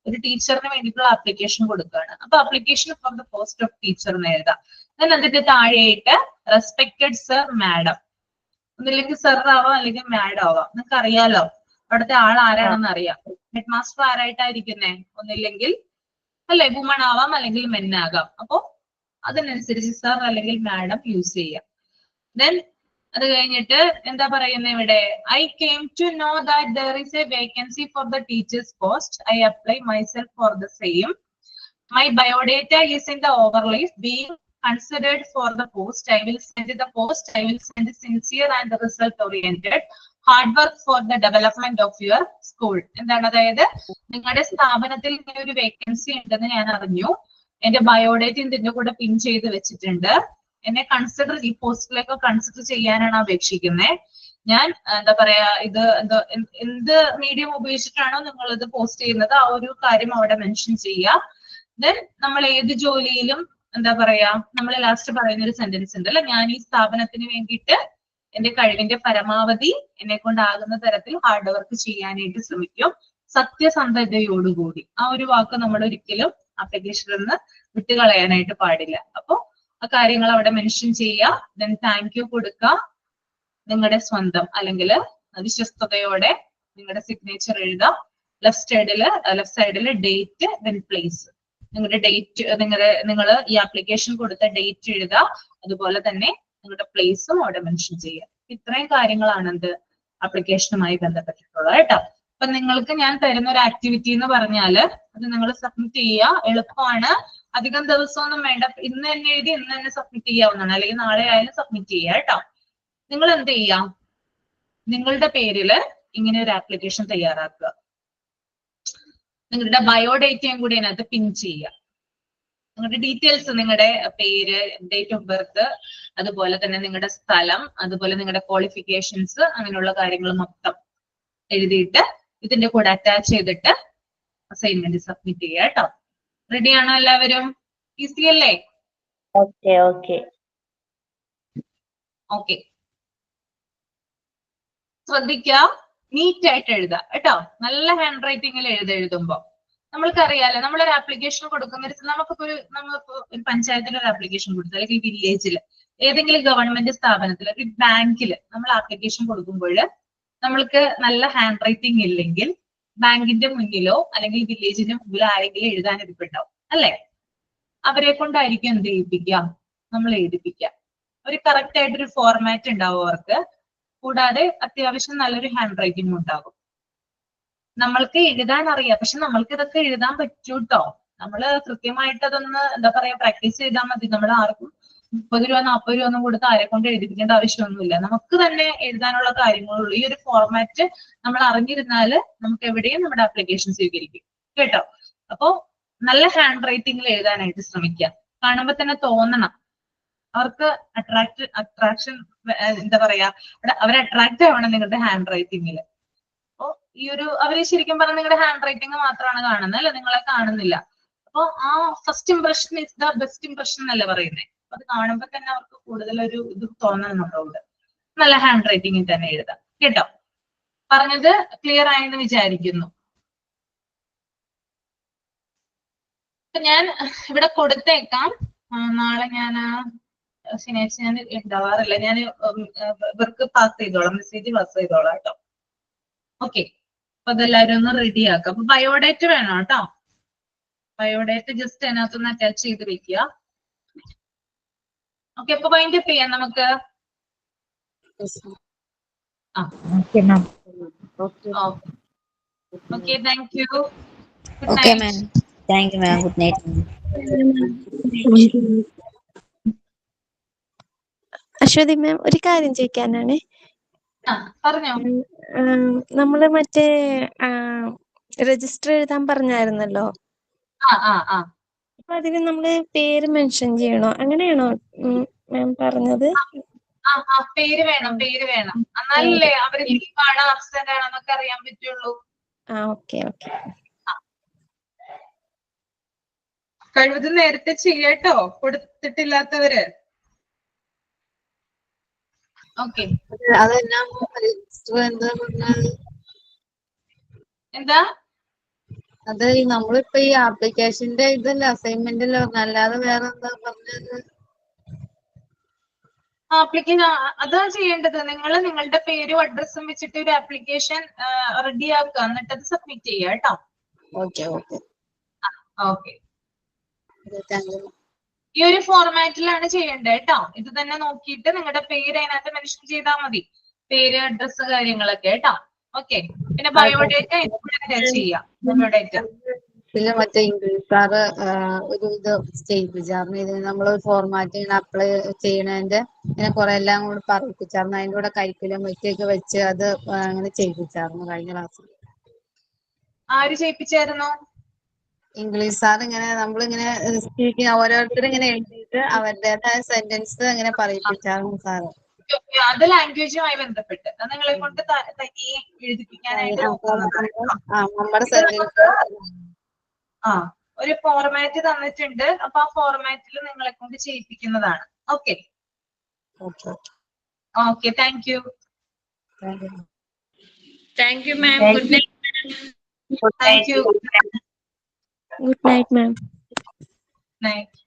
ഒരു ടീച്ചറിന് വേണ്ടിയിട്ടുള്ള ആപ്ലിക്കേഷൻ കൊടുക്കുകയാണ്. അപ്പൊ application for the post of teacher എന്ന് എഴുതാം. ദെൻ അതിന്റെ താഴെയായിട്ട് റെസ്പെക്റ്റഡ് സർ, മാഡം, ഒന്നില്ലെങ്കിൽ സർ ആവാം അല്ലെങ്കിൽ മാഡം ആവാം. നിങ്ങൾക്ക് അറിയാലോ അവിടുത്തെ ആൾ ആരാണെന്ന് അറിയാം. ഹെഡ് മാസ്റ്റർ ആരായിട്ടായിരിക്കുന്നേ, ഒന്നില്ലെങ്കിൽ അല്ലെ വുമൺ ആവാം അല്ലെങ്കിൽ മെൻ ആകാം. അപ്പോ അതിനനുസരിച്ച് സർ അല്ലെങ്കിൽ മാഡം യൂസ് ചെയ്യാം. ദെൻ അത് കഴിഞ്ഞിട്ട് എന്താ പറയുന്നത് ഇവിടെ, I came to know that there is a vacancy for the teacher's post. I apply myself for the same. My biodata is in the overleaf. Being considered for the post, I will send the post. I will send sincere and result oriented hard work for the development of your school. എന്താണ്, അതായത് നിങ്ങളുടെ സ്ഥാപനത്തിൽ ഇങ്ങനെ ഒരു വേക്കൻസി ഉണ്ടെന്ന് ഞാൻ അറിഞ്ഞു. എന്റെ ബയോഡേറ്റ ഇതിന്റെ കൂടെ പിൻ ചെയ്ത് വെച്ചിട്ടുണ്ട്. എന്നെ കൺസിഡർ, ഈ പോസ്റ്റിലേക്ക് കൺസിഡർ ചെയ്യാനാണ് അപേക്ഷിക്കുന്നത്. ഞാൻ എന്താ പറയാ, ഇത് എന്ത് മീഡിയം ഉപയോഗിച്ചിട്ടാണോ നിങ്ങൾ ഇത് പോസ്റ്റ് ചെയ്യുന്നത്, ആ ഒരു കാര്യം അവിടെ മെൻഷൻ ചെയ്യുക. ദെൻ നമ്മൾ ഏത് ജോലിയിലും എന്താ പറയാ, നമ്മൾ ലാസ്റ്റ് പറയുന്ന ഒരു സെന്റൻസ് ഉണ്ട് അല്ലെ, ഞാൻ ഈ സ്ഥാപനത്തിന് വേണ്ടിയിട്ട് എന്റെ കഴിവിന്റെ പരമാവധി എന്നെ കൊണ്ടാകുന്ന തരത്തിൽ ഹാർഡ് വർക്ക് ചെയ്യാനായിട്ട് ശ്രമിക്കും, സത്യസന്ധതയോടുകൂടി. ആ ഒരു വാക്ക് നമ്മൾ ഒരിക്കലും ആപ്ലിക്കേഷനിൽ നിന്ന് വിട്ടുകളയാനായിട്ട് പാടില്ല. അപ്പൊ ആ കാര്യങ്ങൾ അവിടെ മെൻഷൻ ചെയ്യുക. ദെൻ താങ്ക് യു കൊടുക്കുക. നിങ്ങളുടെ സ്വന്തം അല്ലെങ്കിൽ വിശ്വസ്തയോടെ നിങ്ങളുടെ സിഗ്നേച്ചർ എഴുതാം. ലെഫ്റ്റ് സൈഡില് ഡേറ്റ് ദെൻ പ്ലേസ്. നിങ്ങളുടെ ഡേറ്റ് നിങ്ങൾ ഈ ആപ്ലിക്കേഷൻ കൊടുത്ത ഡേറ്റ് എഴുതുക, അതുപോലെ തന്നെ നിങ്ങളുടെ പ്ലേസും അവിടെ മെൻഷൻ ചെയ്യുക. ഇത്രയും കാര്യങ്ങളാണ് എന്ത് ആപ്ലിക്കേഷനുമായി ബന്ധപ്പെട്ടിട്ടുള്ളത് കേട്ടോ. അപ്പൊ നിങ്ങൾക്ക് ഞാൻ തരുന്ന ഒരു ആക്ടിവിറ്റി എന്ന് പറഞ്ഞാല് അത് നിങ്ങൾ സബ്മിറ്റ് ചെയ്യുക. എളുപ്പമാണ്, അധികം ദിവസമൊന്നും വേണ്ട. ഇന്ന് തന്നെ എഴുതി ഇന്ന് തന്നെ സബ്മിറ്റ് ചെയ്യാവുന്നതാണ്, അല്ലെങ്കിൽ നാളെ ആയാലും സബ്മിറ്റ് ചെയ്യുക കേട്ടോ. നിങ്ങൾ എന്ത് ചെയ്യാം, നിങ്ങളുടെ പേരില് ഇങ്ങനെ ഒരു ആപ്ലിക്കേഷൻ തയ്യാറാക്കുക. നിങ്ങളുടെ ബയോഡേറ്റയും കൂടി അതിനകത്ത് പിൻ ചെയ്യുക. നിങ്ങളുടെ ഡീറ്റെയിൽസ്, നിങ്ങളുടെ പേര്, ഡേറ്റ് ഓഫ് ബർത്ത്, അതുപോലെ തന്നെ നിങ്ങളുടെ സ്ഥലം, അതുപോലെ നിങ്ങളുടെ ക്വാളിഫിക്കേഷൻസ്, അങ്ങനെയുള്ള കാര്യങ്ങൾ മൊത്തം എഴുതിയിട്ട് ഇതിന്റെ കൂടെ അറ്റാച്ച് ചെയ്തിട്ട് അസൈൻമെന്റ് സബ്മിറ്റ് ചെയ്യുക കേട്ടോ. റെഡി ആണോ എല്ലാവരും? ഈസി അല്ലേ? Okay okay okay. ശ്രദ്ധിക്കുക, നീറ്റ് ആയിട്ട് എഴുതുക കേട്ടോ. നല്ല ഹാൻഡ് റൈറ്റിംഗിൽ എഴുതുമ്പോ നമ്മൾക്കറിയാലോ, നമ്മളൊരു ആപ്ലിക്കേഷൻ കൊടുക്കുന്ന നമ്മളിപ്പോ ഒരു പഞ്ചായത്തിൽ ഒരു ആപ്ലിക്കേഷൻ കൊടുത്തു, അല്ലെങ്കിൽ വില്ലേജിൽ, ഏതെങ്കിലും ഗവൺമെന്റ് സ്ഥാപനത്തിൽ, ഒരു ബാങ്കിൽ നമ്മൾ ആപ്ലിക്കേഷൻ കൊടുക്കുമ്പോൾ നമ്മൾക്ക് നല്ല ഹാൻഡ് റൈറ്റിംഗ് ഇല്ലെങ്കിൽ ബാങ്കിന്റെ മുന്നിലോ അല്ലെങ്കിൽ വില്ലേജിന്റെ മുന്നിലോ ആരെങ്കിലും എഴുതാൻ ഇരിപ്പുണ്ടാവും അല്ലെ? അവരെ കൊണ്ടായിരിക്കും എന്ത് ചെയ്യിപ്പിക്കുക, നമ്മൾ എഴുതിപ്പിക്കുക. ഒരു കറക്റ്റ് ആയിട്ടൊരു ഫോർമാറ്റ് ഉണ്ടാവും അവർക്ക്, കൂടാതെ അത്യാവശ്യം നല്ലൊരു ഹാൻഡ് റൈറ്റിംഗ് ഉണ്ടാകും. നമ്മൾക്ക് എഴുതാൻ അറിയാം, പക്ഷെ നമ്മൾക്ക് ഇതൊക്കെ എഴുതാൻ പറ്റൂട്ടോ. നമ്മള് കൃത്യമായിട്ട് അതൊന്ന് എന്താ പറയാ പ്രാക്ടീസ് ചെയ്താൽ മതി. നമ്മൾ ആർക്കും 30 രൂപ 40 രൂപ ഒന്നും കൊടുത്ത് ആരെ കൊണ്ട് എഴുതിപ്പിക്കേണ്ട ആവശ്യമൊന്നുമില്ല. നമുക്ക് തന്നെ എഴുതാനുള്ള കാര്യങ്ങളുള്ളൂ. ഈ ഒരു ഫോർമാറ്റ് നമ്മൾ അറിഞ്ഞിരുന്നാല് നമുക്ക് എവിടെയും നമ്മുടെ ആപ്ലിക്കേഷൻ സ്വീകരിക്കും കേട്ടോ. അപ്പോ നല്ല ഹാൻഡ് റൈറ്റിംഗിൽ എഴുതാനായിട്ട് ശ്രമിക്കുക. കാണുമ്പോ തന്നെ തോന്നണം, അവർക്ക് അട്രാക്ഷൻ എന്താ പറയാ, അവരെ അട്രാക്ട് ആവണം നിങ്ങളുടെ ഹാൻഡ് റൈറ്റിംഗിൽ. അപ്പോ ഈ ഒരു അവര് ശരിക്കും പറഞ്ഞാൽ നിങ്ങളുടെ ഹാൻഡ് റൈറ്റിംഗ് മാത്രമാണ് കാണുന്നത് അല്ലെ, നിങ്ങളെ കാണുന്നില്ല. അപ്പൊ ആ first impression is the best impression എന്നല്ലേ പറയുന്നത്. അത് കാണുമ്പോ തന്നെ അവർക്ക് കൂടുതൽ ഒരു ഇത് തോന്നണം നമ്മളോട്. നല്ല ഹാൻഡ് റൈറ്റിംഗിൽ തന്നെ എഴുതാം കേട്ടോ. പറഞ്ഞത് ക്ലിയർ ആയെന്ന് വിചാരിക്കുന്നു. അപ്പൊ ഞാൻ ഇവിടെ കൊടുത്തേക്കാം. നാളെ ഞാൻ ശനിയാഴ്ച ഞാൻ ഉണ്ടാവാറില്ല, ഞാൻ ഇവർക്ക് പാസ് ചെയ്തോളാം, മെസ്സേജ് പാസ് ചെയ്തോളാം കേട്ടോ. ഓക്കെ, അപ്പൊ അതെല്ലാവരും ഒന്ന് റെഡി ആക്കാം. അപ്പൊ ബയോഡേറ്റ് വേണം കേട്ടോ. ബയോഡേറ്റ് ജസ്റ്റ് അതിനകത്തൊന്ന് അറ്റാച്ച് ചെയ്ത് വെക്കുക. ഓക്കെ, അപ്പൊ വൈൻഡ് അപ്പ് ചെയ്യാം നമുക്ക്. Okay, thank you. Good night. Thank you ma'am. Good night. Aswathy ma'am, ഒരു കാര്യം ചോദിക്കാനാണ്. പറഞ്ഞോ. നമ്മള് മറ്റേ രജിസ്റ്റർ എഴുതാൻ പറഞ്ഞായിരുന്നല്ലോ. അപ്പൊ അതിന് നമ്മള് പേര് മെൻഷൻ ചെയ്യണോ, അങ്ങനെയാണോ മാം പറഞ്ഞത്? പേര് വേണം, പേര് വേണം. എന്നാലല്ലേ അവര് ലീവാണോ അബ്സെന്റ് ആണോ എന്നൊക്കെ അറിയാൻ പറ്റുള്ളൂ. Okay okay. കഴിവതും നേരത്തെ ചെയ്യട്ടോ, കൊടുത്തിട്ടില്ലാത്തവര്. ഓക്കെ, എന്താ അത് നമ്മളിപ്പോ ഈ ആപ്ലിക്കേഷന്റെ ഇതല്ല, അസൈൻമെന്റിലോ അല്ലാതെ വേറെ എന്താ പറഞ്ഞത്? ആപ്ലിക്കേഷൻ അതാ ചെയ്യേണ്ടത്. നിങ്ങൾ നിങ്ങളുടെ പേരും അഡ്രസ്സും വെച്ചിട്ട് ഒരു ആപ്ലിക്കേഷൻ റെഡി ആക്കുക, എന്നിട്ട് അത് സബ്മിറ്റ് ചെയ്യുക കേട്ടോ. Okay okay okay. ഈ ഒരു ഫോർമാറ്റിലാണ് ചെയ്യേണ്ടത് കേട്ടോ. ഇത് തന്നെ നോക്കിയിട്ട് നിങ്ങളുടെ പേര് അതിനകത്ത് മെൻഷൻ ചെയ്താൽ മതി, പേര് അഡ്രസ്സ് കാര്യങ്ങളൊക്കെ കേട്ടോ. ഓക്കെ, പിന്നെ ബയോഡേറ്റ ചെയ്യാം. ബയോഡേറ്റ പിന്നെ മറ്റേ ഇംഗ്ലീഷ് സാറ് ഒരു ഇത് ചെയ്യിപ്പിച്ചായിരുന്നു. ഇത് നമ്മൾ ഫോർമാറ്റ് അപ്ലൈ ചെയ്യണതിന്റെ ഇങ്ങനെ കുറെ എല്ലാം കൂടെ പറയിപ്പിച്ചായിരുന്നു. അതിന്റെ കൂടെ കരിക്കുലം വെച്ചൊക്കെ വെച്ച് അത് അങ്ങനെ ചെയ്യിപ്പിച്ചായിരുന്നു കഴിഞ്ഞ ക്ലാസ്സിൽ. ആര് ചെയ്യിപ്പിച്ചായിരുന്നു? ഇംഗ്ലീഷ് സാർ ഇങ്ങനെ നമ്മളിങ്ങനെ ഓരോരുത്തരും ഇങ്ങനെ എഴുതിയിട്ട് അവരുടേതായ സെന്റൻസ് അങ്ങനെ പറയിപ്പിച്ചായിരുന്നു സാറ്. അത് ലാംഗ്വേജുമായി ബന്ധപ്പെട്ട് നിങ്ങളെ കൊണ്ട് തനിയെ എഴുതിപ്പിക്കാനായിട്ട് നമ്മുടെ സെന്റൻസ് ഒരു ഫോർമാറ്റ് തന്നിട്ടുണ്ട്. അപ്പൊ ആ ഫോർമാറ്റിൽ നിങ്ങളെ കൊണ്ട് ചെയ്യിപ്പിക്കുന്നതാണ്. Okay okay, thank you. Thank you ma'am. Good night. Thank you. Good night ma'am. Night.